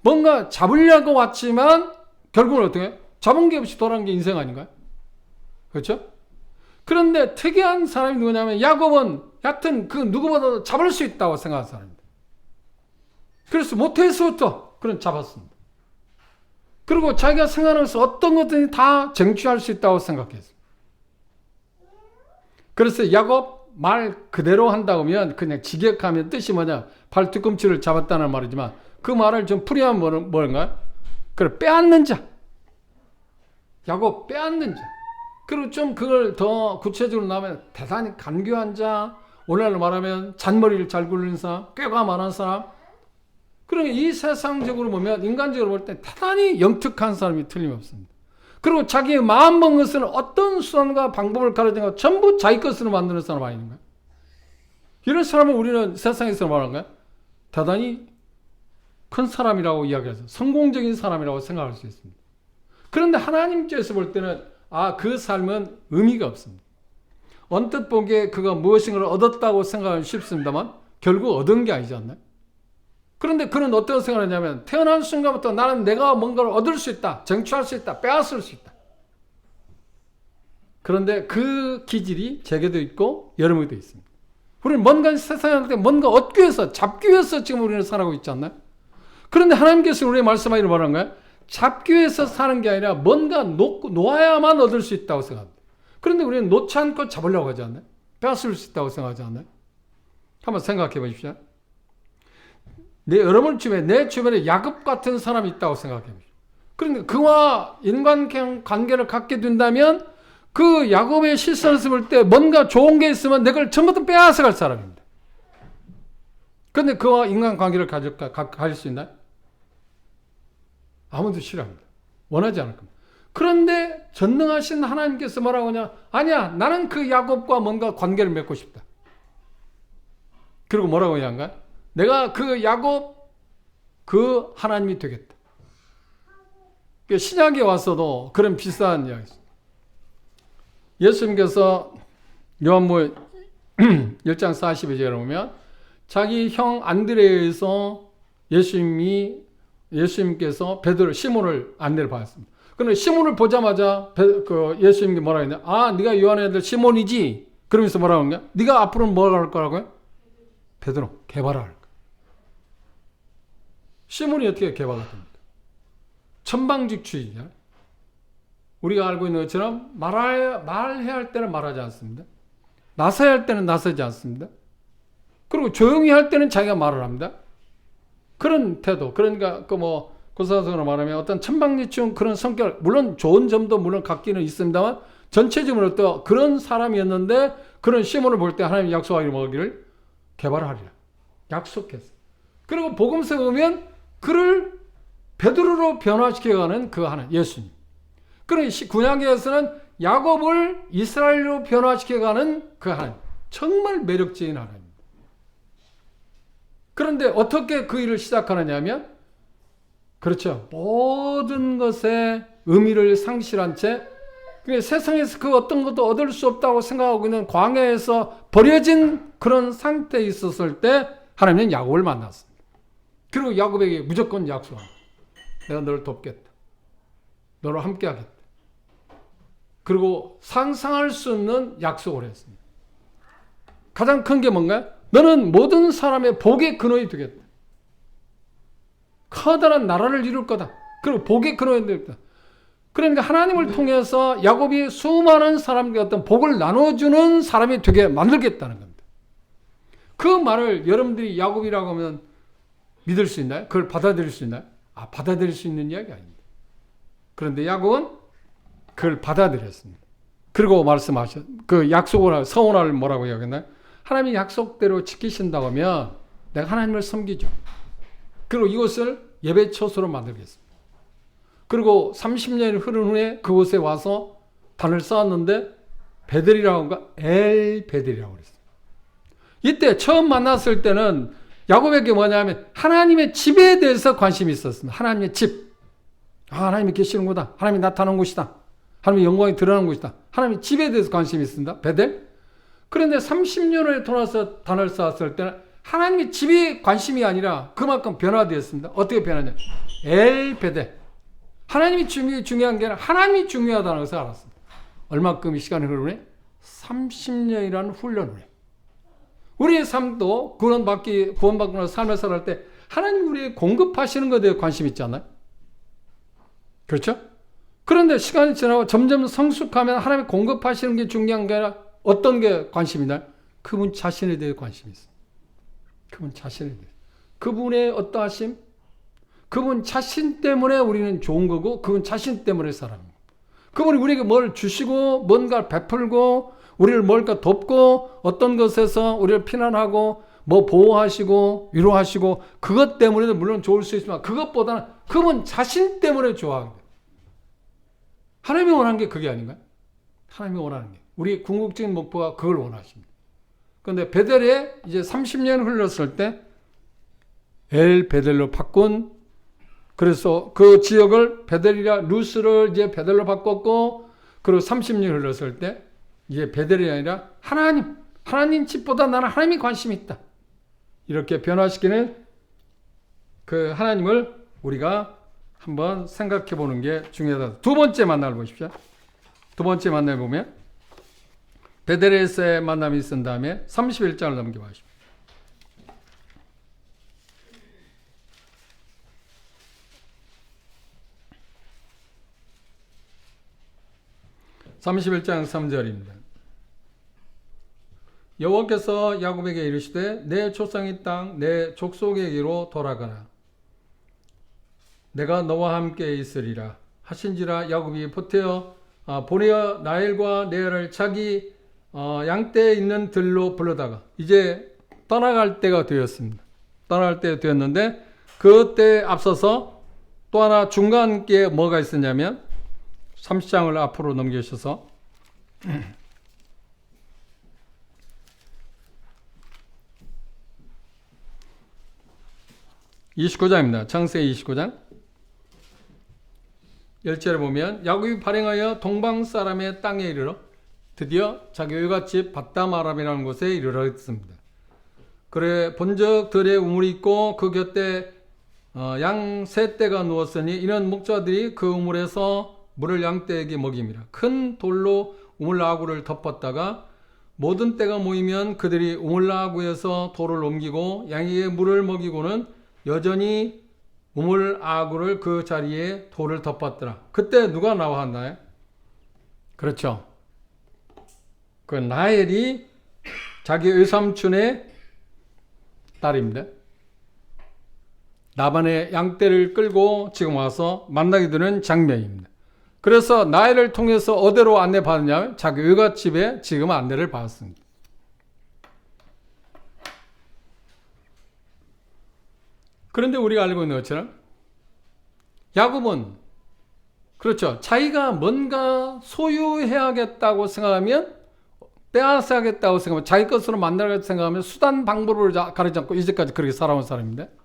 뭔가 잡으려고 왔지만 결국은 어떻게 해요? 잡은 게 없이 돌아간 게 인생 아닌가요? 그렇죠? 그런데 특이한 사람이 누구냐면 야곱은 여하튼 그 누구보다도 잡을 수 있다고 생각한 사람입니다. 그래서 모태에서부터 그런 잡았습니다. 그리고 자기가 생각하면서 어떤 것든지 다 쟁취할 수 있다고 생각했습니다. 그래서 야곱 말 그대로 한다고 하면 그냥 직역하면 뜻이 뭐냐, 발 뒤꿈치를 잡았다는 말이지만 그 말을 좀 풀이하면 뭔가요? 그걸 빼앗는 자. 야곱 빼앗는 자. 그리고 좀 그걸 더 구체적으로 나오면 대단히 간교한 자, 오늘날로 말하면 잔머리를 잘 굴리는 사람, 꾀가 많은 사람. 그러니까 이 세상적으로 보면, 인간적으로 볼 때 대단히 영특한 사람이 틀림없습니다. 그리고 자기의 마음 먹은 것은 어떤 수단과 방법을 가르치는 것 전부 자기 것으로 만드는 사람 아닌가요? 이런 사람을 우리는 세상에서 말하는가요? 대단히 큰 사람이라고 이야기해서 성공적인 사람이라고 생각할 수 있습니다. 그런데 하나님께서 볼 때는 그 삶은 의미가 없습니다. 언뜻 보기에 그가 무엇인가를 얻었다고 생각하기 쉽습니다만 결국 얻은 게 아니지 않나요? 그런데 그는 어떤 생각을 하냐면, 태어난 순간부터 나는 내가 뭔가를 얻을 수 있다, 쟁취할 수 있다, 빼앗을 수 있다. 그런데 그 기질이 제게도 있고 여러분에게도 있습니다. 우리는 뭔가 세상에 할 때 뭔가 얻기 위해서, 잡기 위해서 지금 우리는 살아가고 있지 않나요? 그런데 하나님께서 우리의 말씀하기를 뭐라는 거예요? 잡기 위해서 사는 게 아니라 뭔가 놓아야만 얻을 수 있다고 생각합니다. 그런데 우리는 놓지 않고 잡으려고 하지 않나요? 빼앗을 수 있다고 생각하지 않나요? 한번 생각해 보십시오. 여러분 내 주변에 야곱 같은 사람이 있다고 생각해 보십시오. 그러니까 그와 인간 관계를 갖게 된다면 그 야곱의 실선을 볼 때 뭔가 좋은 게 있으면 내 걸 전부 다 빼앗아 갈 사람입니다. 그런데 그와 인간 관계를 가질 수 있나요? 아무도 싫어합니다. 원하지 않을 겁니다. 그런데 전능하신 하나님께서 뭐라고 하냐? 아니야, 나는 그 야곱과 뭔가 관계를 맺고 싶다. 그리고 뭐라고 하냐인가요? 내가 그 야곱 그 하나님이 되겠다. 신약에 와서도 그런 비슷한 이야기 있습니다. 예수님께서 요한복음 1장 42절에 보면 자기 형 안드레에서 예수님께서 베드로 시몬을 안내를 받았습니다. 그런데 시몬을 보자마자 예수님께 뭐라 했냐? 아, 네가 요한의 아들 시몬이지? 그러면서 뭐라고 했냐? 네가 앞으로는 뭐라 할 거라고요? 베드로, 개발할 거야. 시몬이 어떻게 개발가 됩니까? 천방직추이냐? 우리가 알고 있는 것처럼 말해야 할 때는 말하지 않습니다. 나서야 할 때는 나서지 않습니다. 그리고 조용히 할 때는 자기가 말을 합니다. 그런 태도, 그러니까 고사성으로 말하면 어떤 천방지축 그런 성격, 물론 좋은 점도 물론 갖기는 있습니다만 전체적으로 또 그런 사람이었는데 그런 시몬을 볼 때 하나님이 약속하기를 뭐기를 개발하리라 약속했어. 그리고 복음서에 보면 그를 베드로로 변화시켜가는 그 하나님 예수님. 그런 구약에서는 야곱을 이스라엘로 변화시켜가는 그 하나님. 정말 매력적인 하나님. 그런데 어떻게 그 일을 시작하느냐 하면 그렇죠. 모든 것의 의미를 상실한 채 세상에서 그 어떤 것도 얻을 수 없다고 생각하고 있는 광야에서 버려진 그런 상태에 있었을 때 하나님은 야곱을 만났습니다. 그리고 야곱에게 무조건 약속합니다. 내가 너를 돕겠다. 너를 함께 하겠다. 그리고 상상할 수 없는 약속을 했습니다. 가장 큰 게 뭔가요? 너는 모든 사람의 복의 근원이 되겠다. 커다란 나라를 이룰 거다. 그리고 복의 근원이 되겠다. 그러니까 하나님을 통해서 야곱이 수많은 사람들의 어떤 복을 나눠주는 사람이 되게 만들겠다는 겁니다. 그 말을 여러분들이 야곱이라고 하면 믿을 수 있나요? 그걸 받아들일 수 있나요? 받아들일 수 있는 이야기 아닙니다. 그런데 야곱은 그걸 받아들였습니다. 그리고 그 약속을, 서원을 뭐라고 이야기했나요? 하나님이 약속대로 지키신다고 하면 내가 하나님을 섬기죠. 그리고 이곳을 예배 처소로 만들겠습니다. 그리고 30년이 흐른 후에 그곳에 와서 단을 쌓았는데 베델이라고 한가? 엘베델이라고 그랬어요. 이때 처음 만났을 때는 야곱에게 뭐냐면 하나님의 집에 대해서 관심이 있었습니다. 하나님의 집. 하나님이 계시는구나. 하나님이 나타나는 곳이다. 하나님의 영광이 드러나는 곳이다. 하나님의 집에 대해서 관심이 있습니다. 베델. 그런데 30년을 돌아서 단을 쌓았을 때는 하나님의 집이 관심이 아니라 그만큼 변화되었습니다. 어떻게 변하냐? 엘베델. 하나님이 중요한 게 아니라 하나님이 중요하다는 것을 알았습니다. 얼마큼 시간이 흐르네? 30년이라는 훈련 후에. 우리의 삶도 구원받고 나서 삶을 살아갈 때 하나님 우리에게 공급하시는 것에 대해 관심 있지 않나요? 그렇죠? 그런데 시간이 지나고 점점 성숙하면 하나님이 공급하시는 게 중요한 게 아니라 어떤 게 관심이 나요? 그분 자신에 대해 관심이 있어요. 그분 자신에 대해. 그분의 어떠하심? 그분 자신 때문에 우리는 좋은 거고 그분 자신 때문에 살아갑니다. 그분이 우리에게 뭘 주시고 뭔가를 베풀고 우리를 뭘까 돕고 어떤 것에서 우리를 피난하고 뭐 보호하시고 위로하시고 그것 때문에도 물론 좋을 수 있지만 그것보다는 그분 자신 때문에 좋아합니다. 하나님이 원하는 게 그게 아닌가요? 하나님이 원하는 게. 우리 궁극적인 목표가 그걸 원하십니다. 그런데 베델에 이제 30년 흘렀을 때 엘베델로 바꾼 그래서 그 지역을 베델이라 루스를 이제 베델로 바꿨고 그리고 30년 흘렀을 때 이제 베델이 아니라 하나님 집보다 나는 하나님이 관심이 있다. 이렇게 변화시키는 그 하나님을 우리가 한번 생각해 보는 게 중요하다. 두 번째 만남을 보십시오. 두 번째 만남을 보면 베델에서의 만남이 있은 다음에 31장을 넘겨보십시오. 31장 3절입니다. 여호와께서 야곱에게 이르시되 내 조상의 땅 내 족속에게로 돌아가라. 내가 너와 함께 있으리라 하신지라. 야곱이 보내어 라헬과 레아를 자기 양떼에 있는 들로 불러다가 이제 떠나갈 때가 되었습니다. 떠나갈 때가 되었는데 그때 앞서서 또 하나 중간께 뭐가 있었냐면 30장을 앞으로 넘기셔서 29장입니다. 창세기 29장 10절에 보면 야곱이 발행하여 동방 사람의 땅에 이르러 드디어 자기 외갓집 밧담아람이라는 곳에 이르렀습니다. 그래 본적 들에 우물이 있고 그 곁에 양 세 떼가 누웠으니 이는 목자들이 그 우물에서 물을 양떼에게 먹임이라. 큰 돌로 우물 아구를 덮었다가 모든 떼가 모이면 그들이 우물 아구에서 돌을 옮기고 양에게 물을 먹이고는 여전히 우물 아구를 그 자리에 돌을 덮었더라. 그때 누가 나와 한나요? 그렇죠. 그 라헬이 자기 외삼촌의 딸입니다. 라반의 양떼를 끌고 지금 와서 만나게 되는 장면입니다. 그래서 라헬을 통해서 어디로 안내받느냐면 자기 외갓집에 지금 안내를 받았습니다. 그런데 우리가 알고 있는 것처럼 야곱은 그렇죠. 자기가 뭔가 소유해야겠다고 생각하면 빼앗아야겠다고 생각하면 자기 것으로 만들어야겠다고 생각하면 수단 방법을 가리지 않고 이제까지 그렇게 살아온 사람인데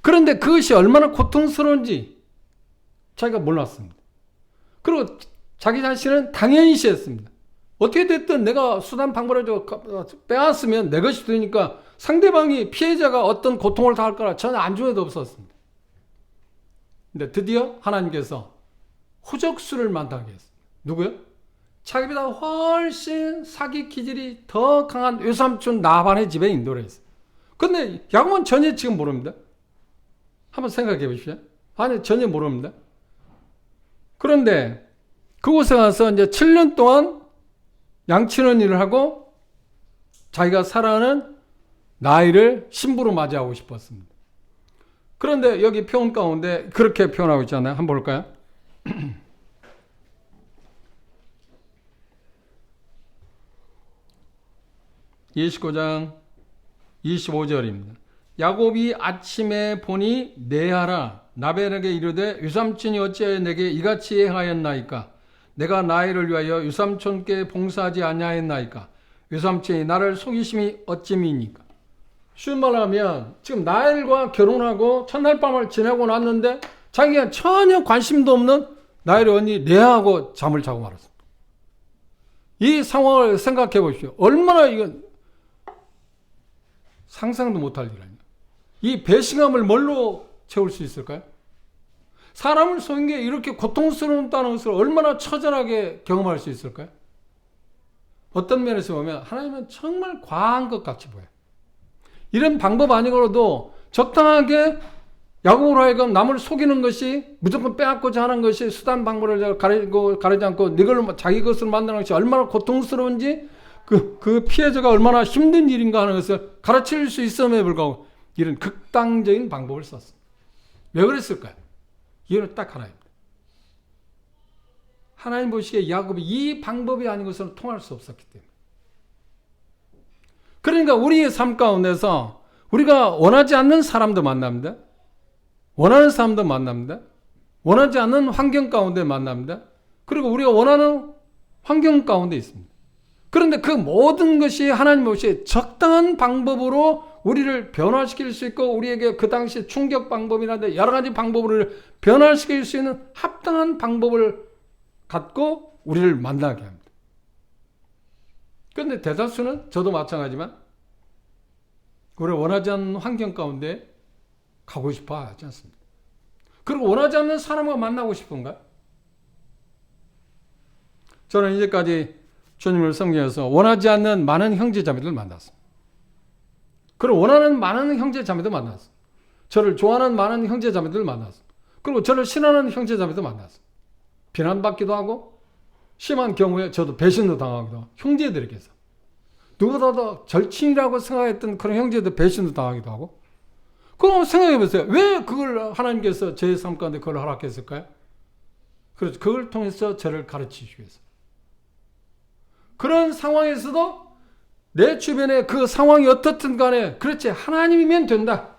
그런데 그것이 얼마나 고통스러운지 자기가 몰랐습니다. 그리고 자기 자신은 당연시했습니다. 어떻게 됐든 내가 수단 방법을 빼앗으면 내 것이 되니까 상대방이 피해자가 어떤 고통을 당할 거라 전혀 안중에도 없었습니다. 근데 드디어 하나님께서 후적수를 만나게 했습니다. 누구요? 자기보다 훨씬 사기 기질이 더 강한 외삼촌 나반의 집에 인도를 했어요. 근데 야곱은 전혀 지금 모릅니다. 한번 생각해 보십시오. 아니 전혀 모릅니다. 그런데 그곳에 가서 이제 7년 동안 양치는 일을 하고 자기가 사랑하는 나이를 신부로 맞이하고 싶었습니다. 그런데 여기 표현 가운데 그렇게 표현하고 있잖아요. 한번 볼까요? 29장 25절입니다. 야곱이 아침에 보니 레아라 라반에게 이르되 유삼촌이 어찌하여 내게 이같이 행하였나이까? 내가 나이를 위하여 유삼촌께 봉사하지 아니하였나이까? 유삼촌이 나를 속이심이 어찌미니까? 쉬운 말로 하면 지금 나엘과 결혼하고 첫날 밤을 지내고 났는데 자기가 전혀 관심도 없는 나엘의 언니 레아하고 잠을 자고 말았습니다. 이 상황을 생각해 보십시오. 얼마나 이건 상상도 못할 일 아니에요. 이 배신감을 뭘로 채울 수 있을까요? 사람을 속인 게 이렇게 고통스럽다는 것을 얼마나 처절하게 경험할 수 있을까요? 어떤 면에서 보면 하나님은 정말 과한 것 같이 보여요. 이런 방법 아니고도 적당하게 야곱으로 하여금 남을 속이는 것이 무조건 빼앗고자 하는 것이 수단 방법을 가리지 않고 이걸로 자기 것을 만드는 것이 얼마나 고통스러운지 그 피해자가 얼마나 힘든 일인가 하는 것을 가르칠 수 있음에 불구하고 이런 극단적인 방법을 썼습니다. 왜 그랬을까요? 이유는 딱 하나입니다. 하나님 보시기에 야곱이 이 방법이 아닌 것은 통할 수 없었기 때문에. 그러니까 우리의 삶 가운데서 우리가 원하지 않는 사람도 만납니다. 원하는 사람도 만납니다. 원하지 않는 환경 가운데 만납니다. 그리고 우리가 원하는 환경 가운데 있습니다. 그런데 그 모든 것이 하나님 없이 적당한 방법으로 우리를 변화시킬 수 있고 우리에게 그 당시 충격 방법이라든지 여러 가지 방법을 변화시킬 수 있는 합당한 방법을 갖고 우리를 만나게 합니다. 그런데 대다수는 저도 마찬가지지만 우리가 원하지 않는 환경 가운데 가고 싶어 하지 않습니다. 그리고 원하지 않는 사람과 만나고 싶은가? 저는 이제까지 주님을 섬기면서 원하지 않는 많은 형제자매들을 만났습니다. 그리고 원하는 많은 형제자매도 만났습니다. 저를 좋아하는 많은 형제자매들을 만났습니다. 그리고 저를 신하는 형제자매도 만났습니다. 비난받기도 하고 심한 경우에 저도 배신도 당하기도 하고 형제들에게서 누구보다 더 절친이라고 생각했던 그런 형제들 배신도 당하기도 하고 그럼 생각해 보세요. 왜 그걸 하나님께서 제 삶 가운데 그걸 허락했을까요? 그렇죠. 그걸 통해서 저를 가르치시기 위해서. 그런 상황에서도 내 주변에 그 상황이 어떻든 간에 그렇지 하나님이면 된다.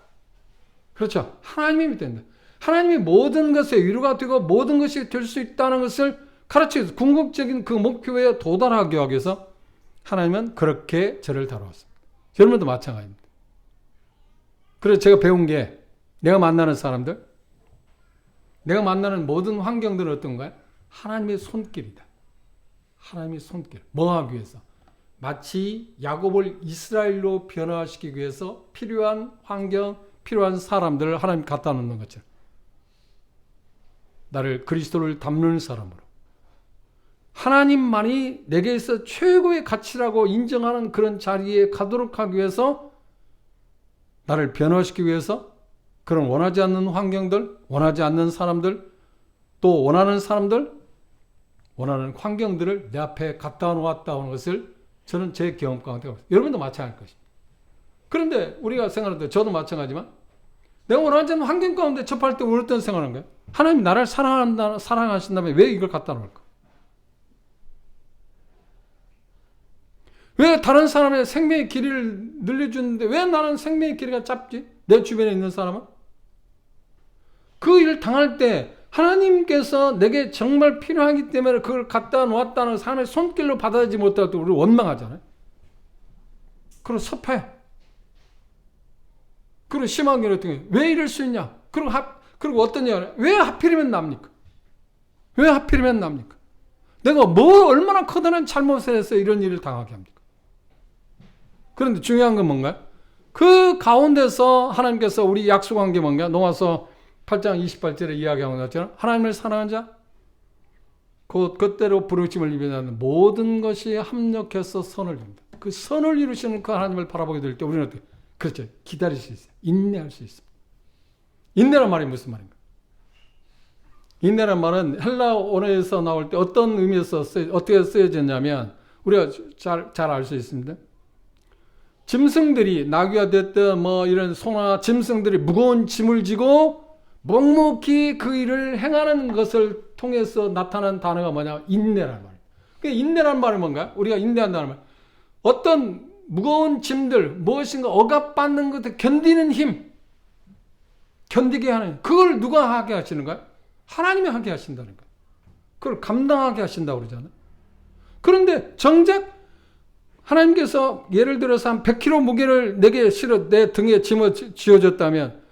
그렇죠. 하나님이면 된다. 하나님이 모든 것에 위로가 되고 모든 것이 될 수 있다는 것을 가르치면서 궁극적인 그 목표에 도달하기 위해서 하나님은 그렇게 저를 다루었습니다. 여러분도 마찬가지입니다. 그래서 제가 배운 게 내가 만나는 사람들, 내가 만나는 모든 환경들은 어떤가요? 하나님의 손길이다. 하나님의 손길. 뭐 하기 위해서? 마치 야곱을 이스라엘로 변화시키기 위해서 필요한 환경, 필요한 사람들을 하나님 갖다 놓는 것처럼. 나를 그리스도를 닮는 사람으로. 하나님만이 내게서 최고의 가치라고 인정하는 그런 자리에 가도록 하기 위해서, 나를 변화시키기 위해서 그런 원하지 않는 환경들, 원하지 않는 사람들, 또 원하는 사람들, 원하는 환경들을 내 앞에 갖다 놓았다 하는 것을 저는 제 경험 가운데 봤어요. 여러분도 마찬가지일 것입니다. 그런데 우리가 생각할 때, 저도 마찬가지지만, 내가 원하지 않는 환경 가운데 접할 때 우리 어떤 생각하는 거예요? 하나님이 나를 사랑하신다면 왜 이걸 갖다 놓을까? 왜 다른 사람의 생명의 길이를 늘려주는데 왜 나는 생명의 길이가 짧지? 내 주변에 있는 사람은? 그 일을 당할 때 하나님께서 내게 정말 필요하기 때문에 그걸 갖다 놓았다는 사람의 손길로 받아들이지 못할 때 우리 원망하잖아요. 그리고 섭해. 그리고 심하게 어떻게 왜 이럴 수 있냐? 그리고 어떤 얘기를 왜 하필이면 납니까? 왜 하필이면 납니까? 내가 뭐 얼마나 커다란 잘못을 해서 이런 일을 당하게 합니까? 그런데 중요한 건 뭔가요? 그 가운데서 하나님께서 우리 약속한 게 뭔가? 로마서 8장 28절에 이야기하는 것처럼 하나님을 사랑한 자 곧 그때로 부르심을 입은 자는 모든 것이 합력해서 선을 이룬다. 그 선을 이루시는 그 하나님을 바라보게 될 때 우리는 어떻게? 그렇죠. 기다릴 수 있어요. 인내할 수 있어요. 인내란 말이 무슨 말인가? 인내란 말은 헬라 언어에서 나올 때 어떤 의미에서 어떻게 쓰여졌냐면 우리가 잘 알 수 있습니다. 짐승들이 나귀가 됐든 뭐 이런 소나 짐승들이 무거운 짐을 지고 묵묵히 그 일을 행하는 것을 통해서 나타난 단어가 뭐냐? 인내란 말이에요. 그 인내란 말은 뭔가? 우리가 인내한다는 말. 어떤 무거운 짐들, 무엇인가 억압받는 것을 견디는 힘, 견디게 하는, 그걸 누가 하게 하시는 거야? 하나님이 하게 하신다는 거야. 그걸 감당하게 하신다고 그러잖아요. 그런데 정작 하나님께서 예를 들어서 한 100kg 무게를 내게 실어 내 등에 짐을 쥐어줬다면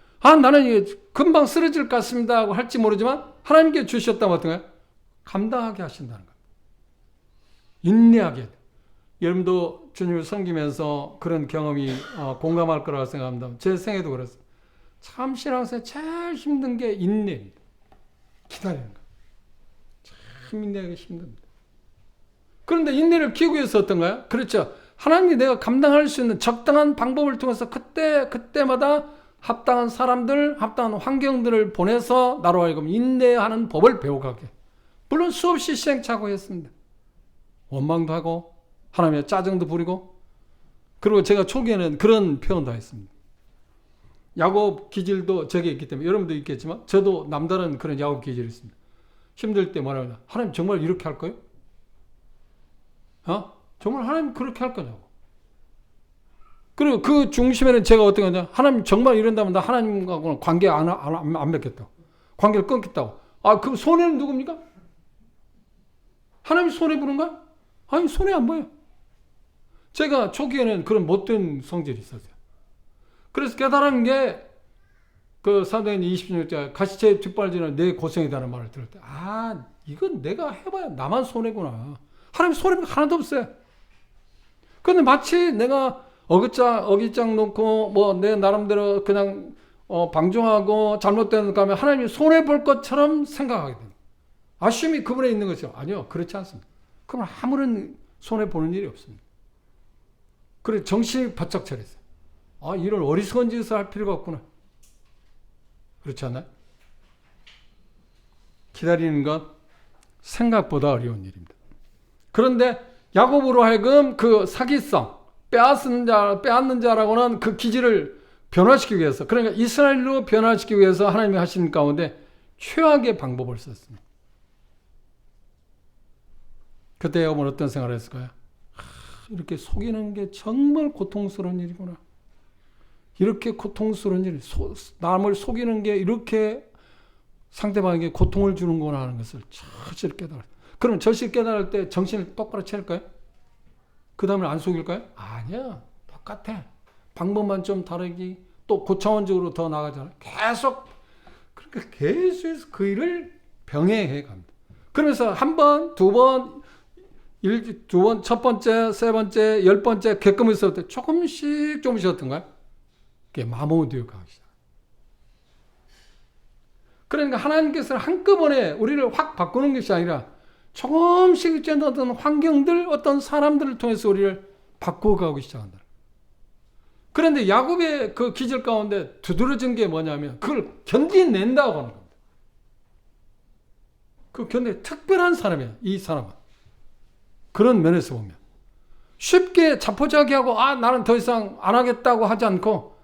나는 이게 금방 쓰러질 것 같습니다 하고 할지 모르지만 하나님께 주셨다면 어떤가요? 감당하게 하신다는 거예요. 인내하게. 여러분도 주님을 섬기면서 그런 경험이 공감할 거라고 생각합니다. 제 생애도 그랬어요. 참 신앙생활 제일 힘든 게 인내입니다. 기다리는 거. 참 인내하기 힘듭니다. 그런데 인내를 키우기 위해서 어떤가요? 그렇죠. 하나님이 내가 감당할 수 있는 적당한 방법을 통해서 그때마다 합당한 사람들, 합당한 환경들을 보내서 나로 하여금 인내하는 법을 배워가게. 물론 수없이 시행착오했습니다. 원망도 하고 하나님의 짜증도 부리고 그리고 제가 초기에는 그런 표현도 했습니다. 야곱 기질도 제게 있기 때문에 여러분도 있겠지만 저도 남다른 그런 야곱 기질이 있습니다. 힘들 때 뭐라고 하나님 정말 이렇게 할 거예요? 정말 하나님 그렇게 할 거냐고. 그리고 그 중심에는 제가 어떻게 하냐. 하나님 정말 이런다면 나 하나님하고는 관계 안 맺겠다고. 관계를 끊겠다고. 그 손해는 누굽니까? 하나님이 손해 보는 거야? 아니, 손해 안 보여. 제가 초기에는 그런 못된 성질이 있었어요. 그래서 깨달은 게 그 사도행 20년째 가시체 뒷발질은 내 고생이다는 말을 들을 때 이건 내가 해봐야 나만 손해구나. 하나님 손해가 하나도 없어요. 그런데 마치 내가 어깃장 놓고 뭐 내 나름대로 그냥 방종하고 잘못된 거 하면 하나님이 손해볼 것처럼 생각하게 됩니다. 아쉬움이 그분에 있는 거죠. 아니요, 그렇지 않습니다. 그러면 아무런 손해보는 일이 없습니다. 그래 정신이 바짝 차렸어요. 이런 어리석은 짓을 할 필요가 없구나. 그렇지 않나요? 기다리는 건 생각보다 어려운 일입니다. 그런데 야곱으로 하여금 그 사기성, 빼앗는 자라고는 그 기질을 변화시키기 위해서, 그러니까 이스라엘로 변화시키기 위해서 하나님이 하시는 가운데 최악의 방법을 썼습니다. 그때 야곱은 어떤 생각을 했을까요? 이렇게 속이는 게 정말 고통스러운 일이구나. 이렇게 고통스러운 일, 남을 속이는 게 이렇게 상대방에게 고통을 주는구나 하는 것을 절실히 깨달았어요. 그럼 절실히 깨달을 때 정신을 똑바로 차릴까요? 그 다음에 안 속일까요? 아니야. 똑같아. 방법만 좀 다르기, 또 고차원적으로 더 나가잖아요. 그러니까 계속해서 그 일을 병행해 갑니다. 그러면서 한 번, 두 번, 첫 번째, 세 번째, 10번째 겪으면서 조금씩 어떤 거야? 그게 마모되어 가기 시작. 그러니까 하나님께서는 한꺼번에 우리를 확 바꾸는 것이 아니라 조금씩 어떤 환경들, 어떤 사람들을 통해서 우리를 바꾸어가고 시작한다. 그런데 야곱의 그 기절 가운데 두드러진 게 뭐냐면 그걸 견디낸다고 하는 겁니다. 그 특별한 사람이야, 이 사람은. 그런 면에서 보면. 쉽게 자포자기하고, 나는 더 이상 안 하겠다고 하지 않고,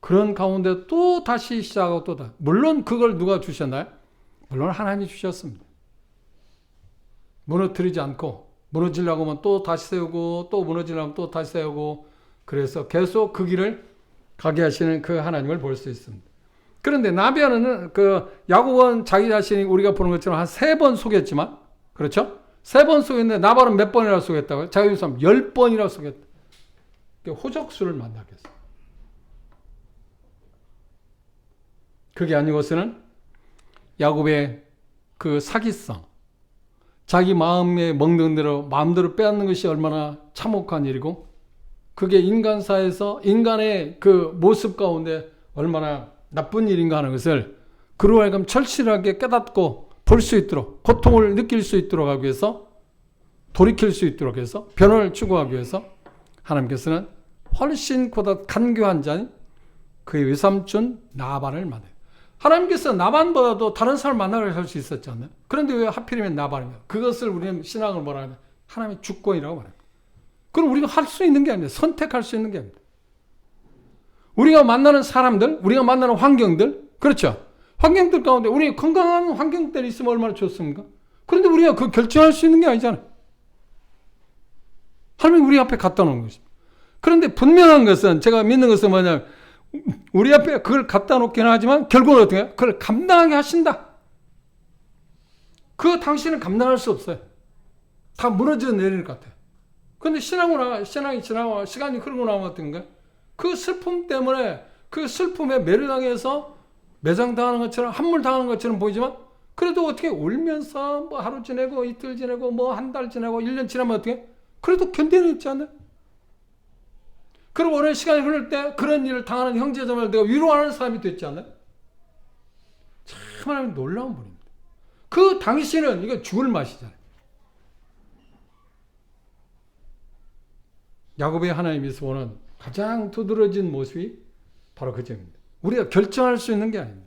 그런 가운데 또 다시 시작하고 또 다시. 물론 그걸 누가 주셨나요? 물론 하나님이 주셨습니다. 무너뜨리지 않고, 무너지려고 하면 또 다시 세우고, 또 무너지려고 하면 또 다시 세우고, 그래서 계속 그 길을 가게 하시는 그 하나님을 볼 수 있습니다. 그런데 나비아는 야곱은 자기 자신이 우리가 보는 것처럼 한 3번 속였지만, 그렇죠? 3번 속였는데 나발은 몇 번이나 속였다고요? 자기 사람 10번이나 속였다. 호적수를 만나겠어. 그게 아니고서는 야곱의 그 사기성, 자기 마음에 먹는 대로 마음대로 빼앗는 것이 얼마나 참혹한 일이고, 그게 인간사에서 인간의 그 모습 가운데 얼마나 나쁜 일인가 하는 것을 그로 하여금 철실하게 깨닫고 볼 수 있도록, 고통을 느낄 수 있도록 하기 위해서, 돌이킬 수 있도록 해서, 변화를 추구하기 위해서 하나님께서는 훨씬 보다 간교한 자인 그의 외삼촌 나반을 만나요. 하나님께서 나반보다도 다른 사람을 만나게 할 수 있었지 않나요? 그런데 왜 하필이면 나반이냐? 그것을 우리는 신앙을 뭐라 하냐? 하나님의 주권이라고 말합니다. 그럼 우리가 할 수 있는 게 아닙니다. 선택할 수 있는 게 아닙니다. 우리가 만나는 사람들, 우리가 만나는 환경들, 그렇죠? 환경들 가운데 우리 건강한 환경들이 있으면 얼마나 좋습니까? 그런데 우리가 그 결정할 수 있는 게 아니잖아요. 하나님이 우리 앞에 갖다 놓은 것입니다. 그런데 분명한 것은, 제가 믿는 것은 뭐냐면, 우리 앞에 그걸 갖다 놓기는 하지만 결국은 어떻게 해요? 그걸 감당하게 하신다. 그거 당신은 감당할 수 없어요. 다 무너져 내릴 것 같아요. 그런데 신앙이 지나고 시간이 흐르고 나면 어떤 거예요? 그 슬픔 때문에, 그 슬픔에 매료당해서 매장당하는 것처럼, 함몰당하는 것처럼 보이지만, 그래도 어떻게 울면서 뭐 하루 지내고 이틀 지내고 뭐 한 달 지내고 1년 지나면 어떻게? 그래도 견뎌냈지 않나요? 그리고 오랜 시간이 흐를 때 그런 일을 당하는 형제자매를 내가 위로하는 사람이 됐지 않나요? 참 하나님 놀라운 분입니다. 그 당신은 이거 죽을 맛이잖아요. 야곱의 하나님에서 보는 가장 두드러진 모습이 바로 그 점입니다. 우리가 결정할 수 있는 게 아닙니다.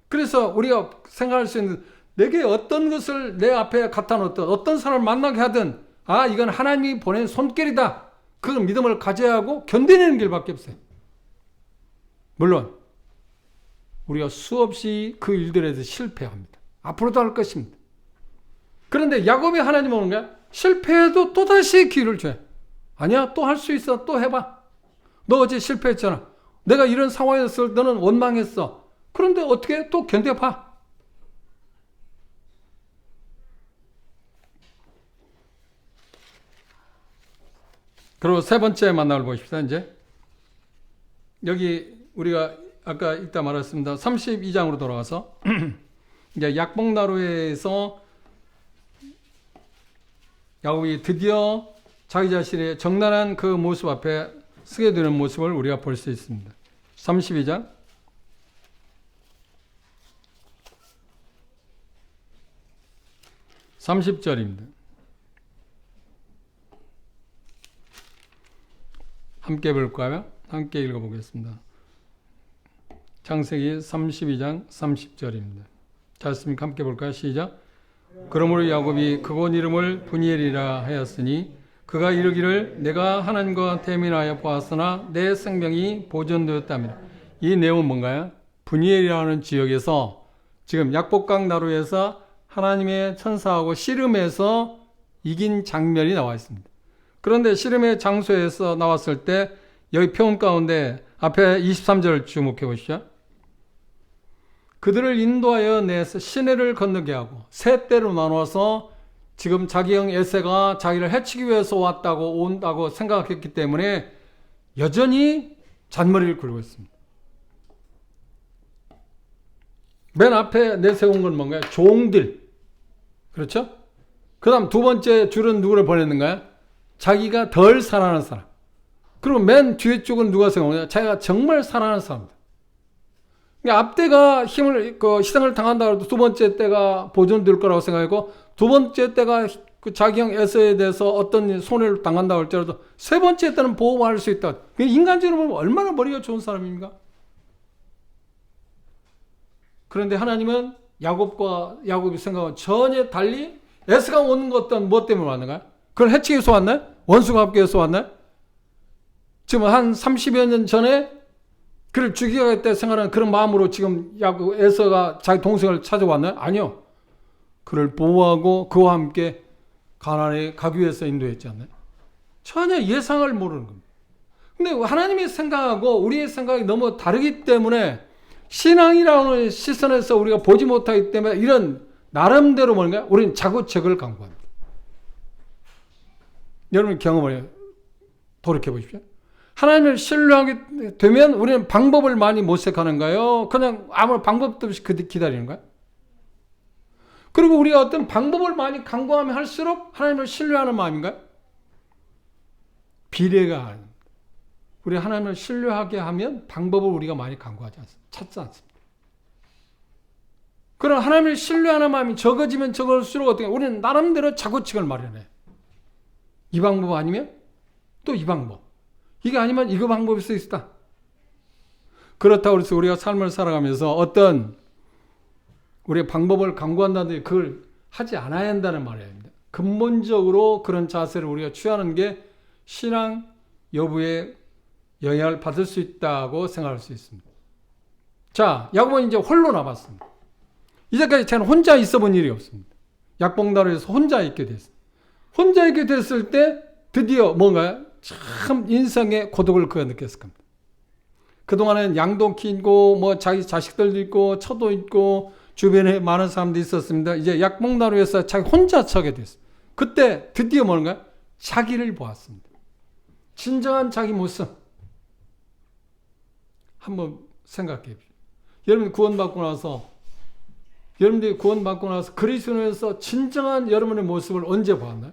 그래서 우리가 생각할 수 있는, 내게 어떤 것을 내 앞에 갖다 놓든, 어떤 사람을 만나게 하든, 이건 하나님이 보낸 손길이다. 그 믿음을 가져야 하고 견디는 길밖에 없어요. 물론 우리가 수없이 그 일들에서 실패합니다. 앞으로도 할 것입니다. 그런데 야곱의 하나님은 뭔가 실패해도 또다시 기회를 줘요. 아니야, 또 할 수 있어. 또 해봐. 너 어제 실패했잖아. 내가 이런 상황이었을 때 너는 원망했어. 그런데 어떻게 또 견뎌봐. 그리고 세 번째 만남을 보십시다. 이제 여기 우리가 아까 이따 말했습니다. 32장으로 돌아가서 이제 약복나루에서 야곱이 드디어 자기 자신의 정난한 그 모습 앞에 서게 되는 모습을 우리가 볼 수 있습니다. 32장 30절입니다. 함께 볼까요? 함께 읽어보겠습니다. 창세기 32장 30절입니다. 잤습니까? 함께 볼까요? 시작. 그러므로 야곱이 그곳 이름을 브니엘이라 하였으니 그가 이르기를 내가 하나님과 대면하여 보았으나 내 생명이 보존되었다며. 이 내용은 뭔가요? 브니엘이라는 지역에서 지금 약복강 나루에서 하나님의 천사하고 씨름에서 이긴 장면이 나와 있습니다. 그런데 씨름의 장소에서 나왔을 때 여기 표현 가운데 앞에 23절 주목해 보시죠. 그들을 인도하여 내서 시내를 건너게 하고 세 때로 나눠서 지금 자기 형 에세가 자기를 해치기 위해서 온다고 생각했기 때문에 여전히 잔머리를 굴고 있습니다. 맨 앞에 내세운 건 뭔가요? 종들. 그렇죠? 그 다음 두 번째 줄은 누구를 보냈는가요? 자기가 덜 사랑하는 사람. 그리고 맨 뒤에 쪽은 누가 생각하냐? 자기가 정말 사랑하는 사람이다. 그러니까 앞때가 희생을 당한다 해도 두 번째 때가 보존될 거라고 생각하고, 두 번째 때가 그 자기 형 에서에 대해서 어떤 손해를 당한다고 할지라도 세 번째 때는 보호할 수 있다. 인간적으로 보면 얼마나 머리가 좋은 사람입니까? 그런데 하나님은 야곱이 생각은 전혀 달리 에서가 오는 것은 뭐 때문에 왔는가요? 그걸 해치기 위해서 왔나요? 원수가 합기 위해서 왔나요? 지금 한 30여 년 전에 그를 죽이겠다 생각하는 그런 마음으로 지금 에서가 자기 동생을 찾아왔나요? 아니요. 그를 보호하고 그와 함께 가나안에 가기 위해서 인도했지 않나요? 전혀 예상을 모르는 겁니다. 근데 하나님의 생각하고 우리의 생각이 너무 다르기 때문에 신앙이라는 시선에서 우리가 보지 못하기 때문에 이런 나름대로 뭔가 우리는 자구책을 강구합니다. 여러분 경험을 돌이켜 보십시오. 하나님을 신뢰하게 되면 우리는 방법을 많이 모색하는가요? 그냥 아무 방법도 없이 기다리는가요? 그리고 우리가 어떤 방법을 많이 강구하면 할수록 하나님을 신뢰하는 마음인가요? 비례가 아닙니다. 우리 하나님을 신뢰하게 하면 방법을 우리가 많이 강구하지 않습니다. 찾지 않습니다. 그럼 하나님을 신뢰하는 마음이 적어지면 적을수록 어떻게 우리는 나름대로 자구책을 마련해. 이 방법 아니면 또 이 방법. 이게 아니면 이거 방법일 수 있다. 그렇다고 해서 우리가 삶을 살아가면서 어떤 우리의 방법을 강구한다는데 그걸 하지 않아야 한다는 말입니다. 근본적으로 그런 자세를 우리가 취하는 게 신앙 여부에 영향을 받을 수 있다고 생각할 수 있습니다. 자, 야곱은 이제 홀로 남았습니다. 이제까지 저는 혼자 있어 본 일이 없습니다. 약봉다루에서 혼자 있게 됐습니다. 혼자 있게 됐을 때 드디어 뭔가요? 참 인생의 고독을 그가 느꼈을 겁니다. 그동안은 양도 키고 뭐 자기 자식들도 있고 처도 있고 주변에 많은 사람들이 있었습니다. 이제 약봉다루에서 자기 혼자 서게 됐어요. 그때 드디어 뭔가요? 자기를 보았습니다. 진정한 자기 모습. 한번 생각해 보십시오. 여러분이 구원받고 나서 그리스도에서 진정한 여러분의 모습을 언제 보았나요?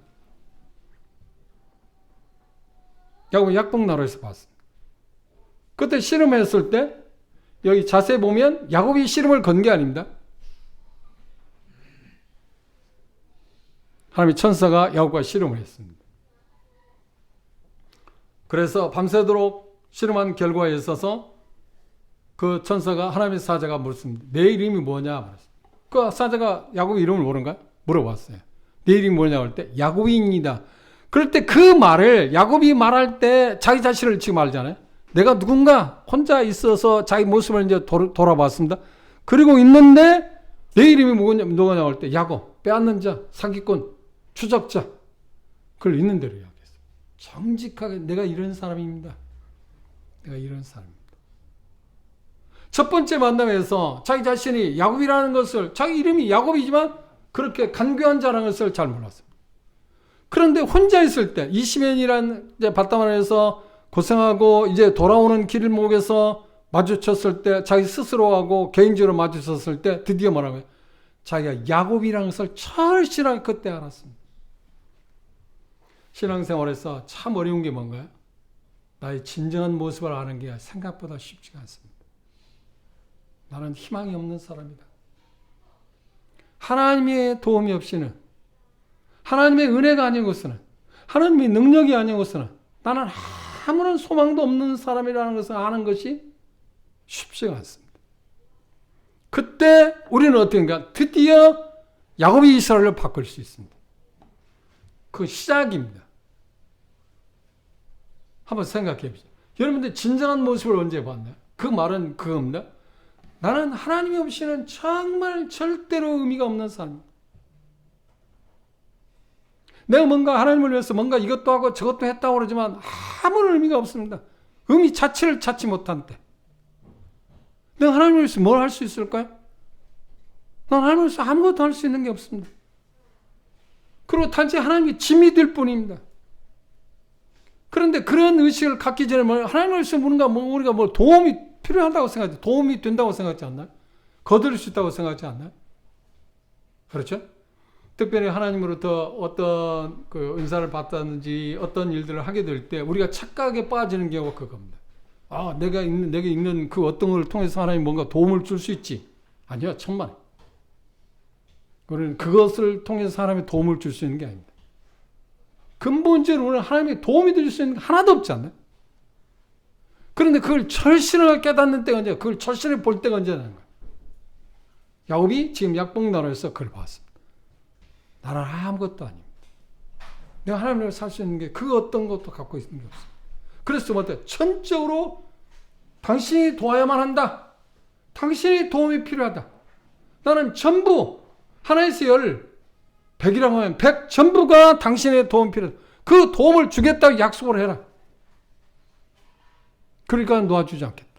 야곱은 약봉나루에서 봤습니다. 그때 씨름했을 때 여기 자세히 보면 야곱이 씨름을 건 게 아닙니다. 하나님의 천사가 야곱과 씨름을 했습니다. 그래서 밤새도록 씨름한 결과에 있어서 그 천사가 하나님의 사자가 물었습니다. 내 이름이 뭐냐? 그 사자가 야곱 이름을 모르는가? 물어봤어요. 내 이름이 뭐냐고 할 때 야곱입니다. 그럴 때 그 말을 야곱이 말할 때 자기 자신을 지금 알잖아요. 내가 누군가 혼자 있어서 자기 모습을 이제 돌아봤습니다. 그리고 있는데 내 이름이 뭐냐고 할 때 야곱, 빼앗는 자, 사기꾼, 추적자. 그걸 있는 대로 이야기했어요. 정직하게 내가 이런 사람입니다. 내가 이런 사람입니다. 첫 번째 만남에서 자기 자신이 야곱이라는 것을 자기 이름이 야곱이지만 그렇게 간교한 자라는 것을 잘 몰랐어요. 그런데 혼자 있을 때 20년이란 바다만에서 고생하고 이제 돌아오는 길목에서 마주쳤을 때 자기 스스로하고 개인적으로 마주쳤을 때 드디어 뭐라고요? 자기가 야곱이라는 것을 철실하게 그때 알았습니다. 신앙생활에서 참 어려운 게 뭔가요? 나의 진정한 모습을 아는 게 생각보다 쉽지가 않습니다. 나는 희망이 없는 사람이다. 하나님의 도움이 없이는, 하나님의 은혜가 아니고서는, 하나님의 능력이 아니고서는 나는 아무런 소망도 없는 사람이라는 것을 아는 것이 쉽지가 않습니다. 그때 우리는 어떻게인가? 드디어 야곱이 이스라엘을 바꿀 수 있습니다. 그 시작입니다. 한번 생각해 보세요. 여러분들 진정한 모습을 언제 봤나요? 그 말은 그겁니다. 나는 하나님이 없이는 정말 절대로 의미가 없는 사람입니다. 내가 뭔가 하나님을 위해서 뭔가 이것도 하고 저것도 했다고 그러지만 아무런 의미가 없습니다. 의미 자체를 찾지 못한 때. 내가 하나님을 위해서 뭘 할 수 있을까요? 난 하나님을 위해서 아무것도 할 수 있는 게 없습니다. 그리고 단지 하나님이 짐이 될 뿐입니다. 그런데 그런 의식을 갖기 전에 하나님을 위해서 뭔가 우리가 도움이 필요하다고 생각하지, 도움이 된다고 생각하지 않나요? 거둘 수 있다고 생각하지 않나요? 그렇죠? 특별히 하나님으로부터 어떤 그 은사를 받았는지 어떤 일들을 하게 될 때 우리가 착각에 빠지는 경우가 그겁니다. 아, 내게 있는 그 어떤 걸 통해서 하나님 뭔가 도움을 줄 수 있지. 아니요, 천만. 우리는 그것을 통해서 사람의 도움을 줄 수 있는 게 아닙니다. 근본적으로 우리는 하나님의 도움이 될 수 있는 게 하나도 없지 않나요? 그런데 그걸 철신을 깨닫는 때가 언제, 그걸 철신을 볼 때가 언제라는 거예요. 야곱이 지금 약복나루에서 그걸 봤습니다. 나는 아무것도 아닙니다. 내가 하나님을 살 수 있는 게 그 어떤 것도 갖고 있는 게 없어요. 그래서 뭐때 천적으로 당신이 도와야만 한다. 당신의 도움이 필요하다. 나는 전부 하나에서 100이라고 하면 100 전부가 당신의 도움이 필요하다. 그 도움을 주겠다고 약속을 해라. 그러니까 놓아주지 않겠다.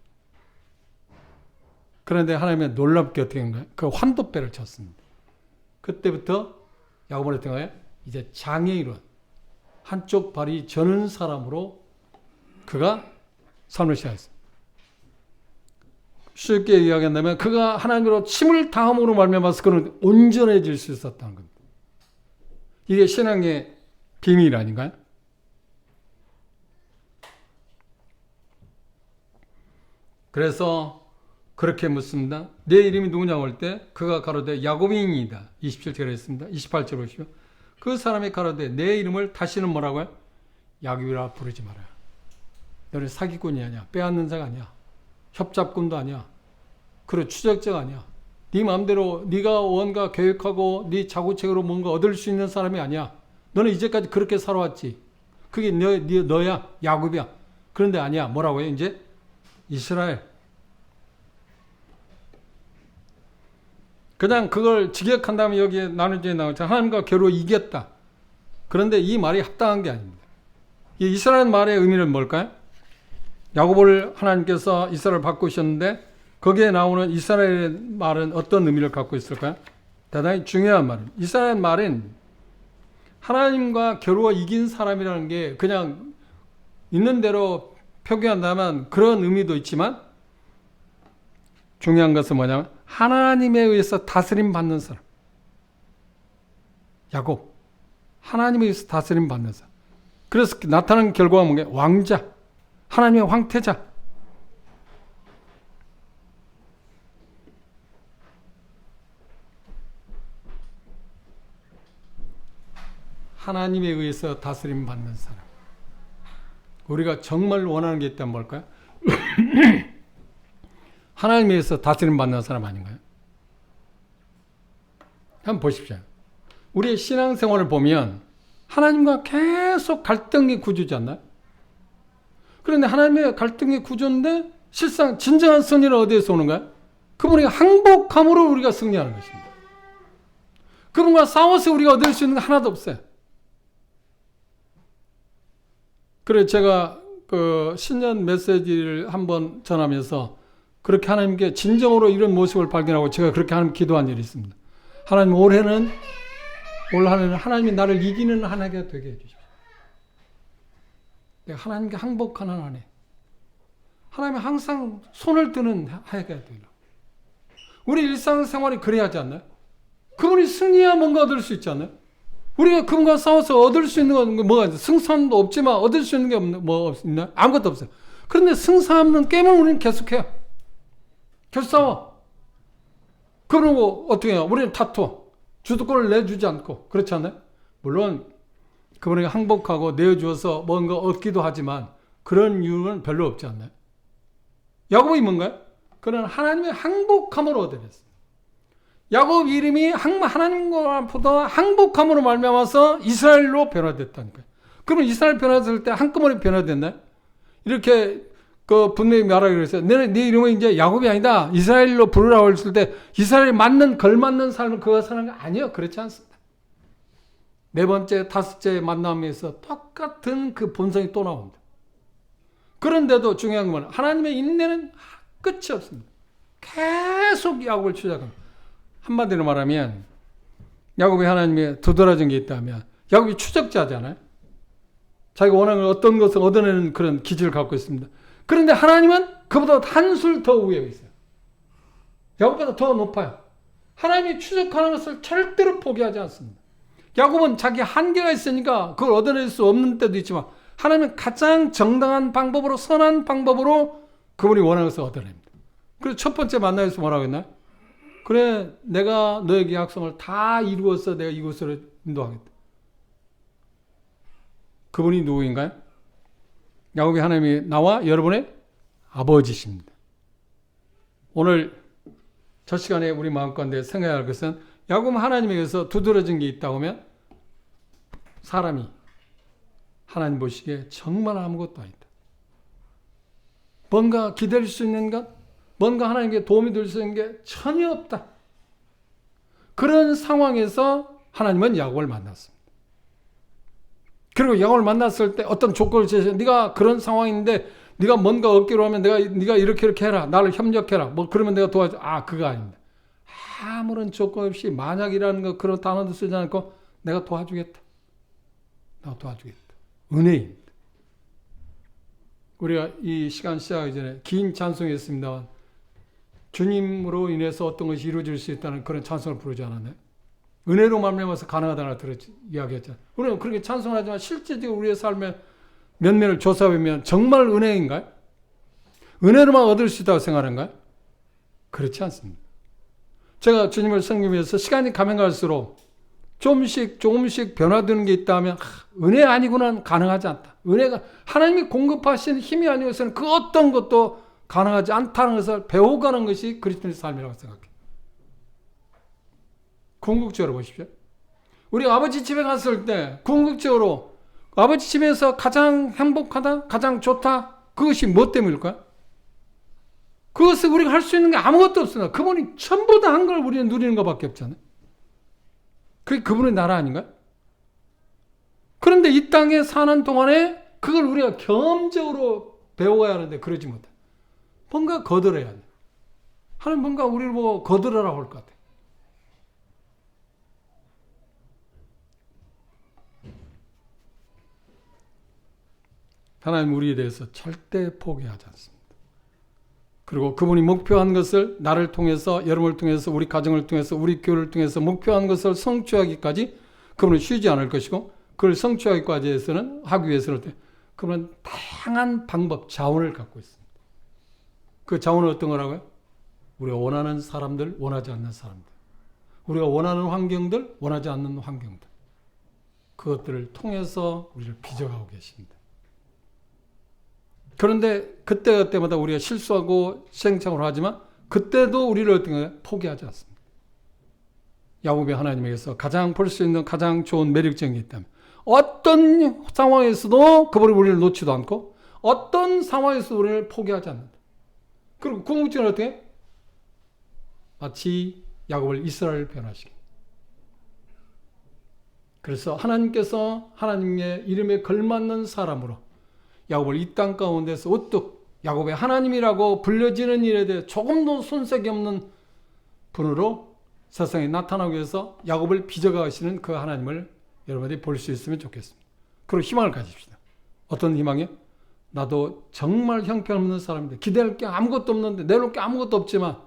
그런데 하나님은 놀랍게 어떻게 한 거예요? 그 환도배를 쳤습니다. 그때부터 야곱은 어떤 거예요? 이제 장애인은 한쪽 발이 저는 사람으로 그가 삶을 시작했습니다. 쉽게 이야기한다면 그가 하나님으로 침을 당함으로 말미암아서 그는 온전해질 수 있었다는 겁니다. 이게 신앙의 비밀 아닌가요? 그래서 그렇게 묻습니다. 내 이름이 누구냐고 할 때 그가 가로되 야곱인이다. 27절에 했습니다. 28절 보시오. 그 사람이 가로되 내 이름을 다시는 뭐라고요? 야곱이라 부르지 마라. 너는 사기꾼이 아니야. 빼앗는 자가 아니야. 협잡꾼도 아니야. 그리고 추적자가 아니야. 네 마음대로 네가 뭔가 계획하고 네 자구책으로 뭔가 얻을 수 있는 사람이 아니야. 너는 이제까지 그렇게 살아왔지. 그게 너야. 야곱이야. 그런데 아니야. 뭐라고요? 이제 이스라엘. 그냥 그걸 직역한 다음에 여기에 나누어져 나오죠. 하나님과 겨루 이겼다. 그런데 이 말이 합당한 게 아닙니다. 이 이스라엘 말의 의미는 뭘까요? 야곱을 하나님께서 이스라엘을 바꾸셨는데 거기에 나오는 이스라엘의 말은 어떤 의미를 갖고 있을까요? 대단히 중요한 말입니다. 이스라엘 말은 하나님과 겨루어 이긴 사람이라는 게 그냥 있는 대로 표기한다면 그런 의미도 있지만 중요한 것은 뭐냐면 하나님에 의해서 다스림 받는 사람. 야곱. 하나님에 의해서 다스림 받는 사람. 그래서 나타난 결과가 뭔가 왕자. 하나님의 황태자. 하나님에 의해서 다스림 받는 사람. 우리가 정말 원하는 게 있다면 뭘까요? 하나님에 의해서 다스림 받는 사람 아닌가요? 한번 보십시오. 우리의 신앙생활을 보면 하나님과 계속 갈등의 구조지 않나요? 그런데 하나님의 갈등의 구조인데 실상 진정한 승리는 어디에서 오는가요? 그분이 항복함으로 우리가 승리하는 것입니다. 그분과 싸워서 우리가 얻을 수 있는 거 하나도 없어요. 그래서 제가 그 신년 메시지를 한번 전하면서 그렇게 하나님께 진정으로 이런 모습을 발견하고 제가 그렇게 하나님 기도한 일이 있습니다. 하나님 올 한해는 하나님이 나를 이기는 한 해가 되게 해주십시오. 내가 하나님께 항복하는 한 해. 하나님이 항상 손을 드는 해가 되려. 우리 일상생활이 그래야 하지 않나요? 그분이 승리해야 뭔가 얻을 수 있지 않나요? 우리가 그분과 싸워서 얻을 수 있는 건 뭐가 있어요? 승산도 없지만 얻을 수 있는 게 뭐 있나요? 아무것도 없어요. 그런데 승산 없는 게임을 우리는 계속해요. 계속 싸워. 그러고 어떻게 해요? 우리는 다투어. 주도권을 내주지 않고. 그렇지 않나요? 물론 그분에게 항복하고 내어주어서 뭔가 얻기도 하지만 그런 이유는 별로 없지 않나요? 야곱이 뭔가요? 그는 하나님의 항복함으로 얻어냈어요. 야곱 이름이 하나님보다 항복함으로 말미암아서 이스라엘로 변화됐다니까요. 그럼 이스라엘 변화됐을 때 한꺼번에 변화됐나요? 이렇게 그 분명히 말하기로 했어요. 네 이름은 이제 야곱이 아니다. 이스라엘로 부르라고 했을 때 이스라엘에 맞는 걸맞는 삶을 그가 사는 거 아니에요. 그렇지 않습니다. 네 번째, 다섯째 만남에서 똑같은 그 본성이 또 나옵니다. 그런데도 중요한 건 하나님의 인내는 끝이 없습니다. 계속 야곱을 추적합니다. 한마디로 말하면 야곱이 하나님의 두드러진 게 있다면 야곱이 추적자잖아요. 자기가 원하는 어떤 것을 얻어내는 그런 기질을 갖고 있습니다. 그런데 하나님은 그보다 한술 더 위에 있어요. 야곱보다 더 높아요. 하나님이 추적하는 것을 절대로 포기하지 않습니다. 야곱은 자기 한계가 있으니까 그걸 얻어낼 수 없는 때도 있지만 하나님은 가장 정당한 방법으로, 선한 방법으로 그분이 원하는 것을 얻어냅니다. 그래서 첫 번째 만나에서 뭐라고 했나요? 그래, 내가 너에게 약속을 다 이루어서 내가 이곳으로 인도하겠다. 그분이 누구인가요? 야곱이 하나님이 나와 여러분의 아버지십니다. 오늘 저 시간에 우리 마음가운데 생각해야 할 것은 야곱은 하나님에게서 두드러진 게 있다고 하면 사람이 하나님 보시기에 정말 아무것도 아니다. 뭔가 기다릴 수 있는 것, 뭔가 하나님께 도움이 될 수 있는 게 전혀 없다. 그런 상황에서 하나님은 야곱을 만났습니다. 그리고 야곱을 만났을 때 어떤 조건을 제시해서 네가 그런 상황인데 네가 뭔가 얻기로 하면 네가 이렇게 해라. 나를 협력해라. 뭐 그러면 내가 도와줘. 그거 아닙니다. 아무런 조건 없이 만약이라는 거 그런 단어도 쓰지 않고 내가 도와주겠다. 내가 도와주겠다. 은혜입니다. 우리가 이 시간 시작하기 전에 긴 찬송이 있습니다만 주님으로 인해서 어떤 것이 이루어질 수 있다는 그런 찬송을 부르지 않았나요? 은혜로 말미암아서 가능하다는 이야기했잖아요. 우리는 그렇게 찬송하지만 실제적으로 우리의 삶의 면면을 조사해보면 정말 은혜인가요? 은혜로만 얻을 수 있다고 생각하는가요? 그렇지 않습니다. 제가 주님을 섬기면서 시간이 가면 갈수록 조금씩 변화되는 게 있다면 은혜 아니고는 가능하지 않다. 은혜가 하나님이 공급하신 힘이 아니어서는 그 어떤 것도 가능하지 않다는 것을 배워가는 것이 그리스도인의 삶이라고 생각해요. 궁극적으로 보십시오. 우리 아버지 집에 갔을 때 궁극적으로 아버지 집에서 가장 행복하다, 가장 좋다, 그것이 무엇 때문일까요? 그것을 우리가 할 수 있는 게 아무것도 없습니다. 그분이 전부 다 한 걸 우리는 누리는 것밖에 없잖아요. 그게 그분의 나라 아닌가요? 그런데 이 땅에 사는 동안에 그걸 우리가 경험적으로 배워야 하는데 그러지 못해. 뭔가 거들어야 돼. 하나님 뭔가 우리를 보고 거들어라고 할 것 같아. 하나님 우리에 대해서 절대 포기하지 않습니다. 그리고 그분이 목표한 것을 나를 통해서, 여러분을 통해서, 우리 가정을 통해서, 우리 교회를 통해서 목표한 것을 성취하기까지 그분은 쉬지 않을 것이고, 그걸 성취하기 위해서는, 하기 위해서는 그분은 다양한 방법, 자원을 갖고 있습니다. 그 자원은 어떤 거라고요? 우리가 원하는 사람들, 원하지 않는 사람들. 우리가 원하는 환경들, 원하지 않는 환경들. 그것들을 통해서 우리를 빚어가고 계십니다. 그런데 그때마다 우리가 실수하고 시행착오를 하지만 그때도 우리를 어떻게 포기하지 않습니다. 야곱이 하나님에게서 가장 볼 수 있는 가장 좋은 매력적인 게 있다면 어떤 상황에서도 그분이 우리를 놓지도 않고 어떤 상황에서도 우리를 포기하지 않는다. 그리고 궁극적으로 어떻게? 마치 야곱을 이스라엘 변화시키. 그래서 하나님께서 하나님의 이름에 걸맞는 사람으로 야곱을 이 땅 가운데서 우뚝 야곱의 하나님이라고 불려지는 일에 대해 조금도 손색이 없는 분으로 세상에 나타나기 위해서 야곱을 빚어가시는 그 하나님을 여러분들이 볼 수 있으면 좋겠습니다. 그리고 희망을 가집시다. 어떤 희망이요? 나도 정말 형편없는 사람인데 기대할 게 아무것도 없는데 내놓을 게 아무것도 없지만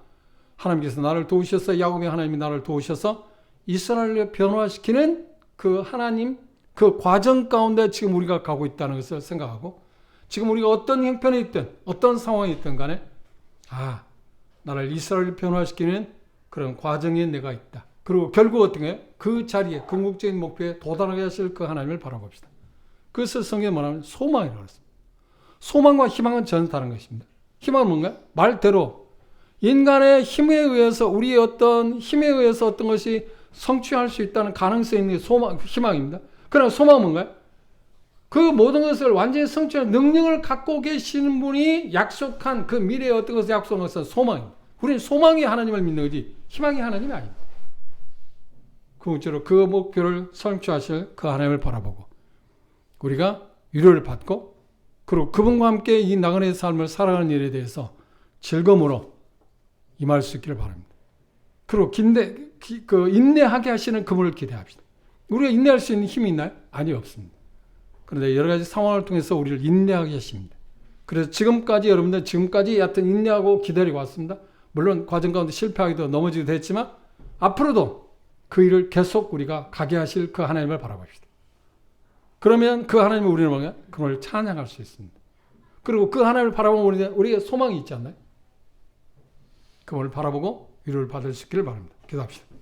하나님께서 나를 도우셔서 야곱의 하나님이 나를 도우셔서 이스라엘을 변화시키는 그 하나님 그 과정 가운데 지금 우리가 가고 있다는 것을 생각하고 지금 우리가 어떤 형편에 있든 어떤 상황에 있든 간에 나를 이스라엘을 변화시키는 그런 과정에 내가 있다. 그리고 결국 어떻게 해요? 그 자리에 궁극적인 목표에 도달하게 하실 그 하나님을 바라봅시다. 그것을 성경에 말하면 소망이라고 했습니다. 소망과 희망은 전혀 다른 것입니다. 희망은 뭔가요? 말대로 인간의 힘에 의해서 우리의 어떤 힘에 의해서 어떤 것이 성취할 수 있다는 가능성이 있는 게 희망입니다. 그러나 소망은 뭔가요? 그 모든 것을 완전히 성취할 능력을 갖고 계시는 분이 약속한 그 미래의 어떤 것을 약속한 것은 소망입니다. 우리는 소망이 하나님을 믿는 거지 희망이 하나님이 아닙니다. 궁극적으로 그 목표를 성취하실 그 하나님을 바라보고 우리가 위로를 받고 그리고 그분과 함께 이 나그네의 삶을 살아가는 일에 대해서 즐거움으로 임할 수 있기를 바랍니다. 그리고 인내하게 하시는 그분을 기대합시다. 우리가 인내할 수 있는 힘이 있나요? 아니요, 없습니다. 그런데 여러 가지 상황을 통해서 우리를 인내하게 하십니다. 그래서 여러분들 지금까지 여하튼 인내하고 기다리고 왔습니다. 물론 과정 가운데 실패하기도 넘어지기도 했지만 앞으로도 그 일을 계속 우리가 가게 하실 그 하나님을 바라봅시다. 그러면 그 하나님을 우리는 뭐냐? 그걸 찬양할 수 있습니다. 그리고 그 하나님을 바라보면 우리가 소망이 있지 않나요? 그걸 바라보고 위로를 받을 수 있기를 바랍니다. 기도합시다.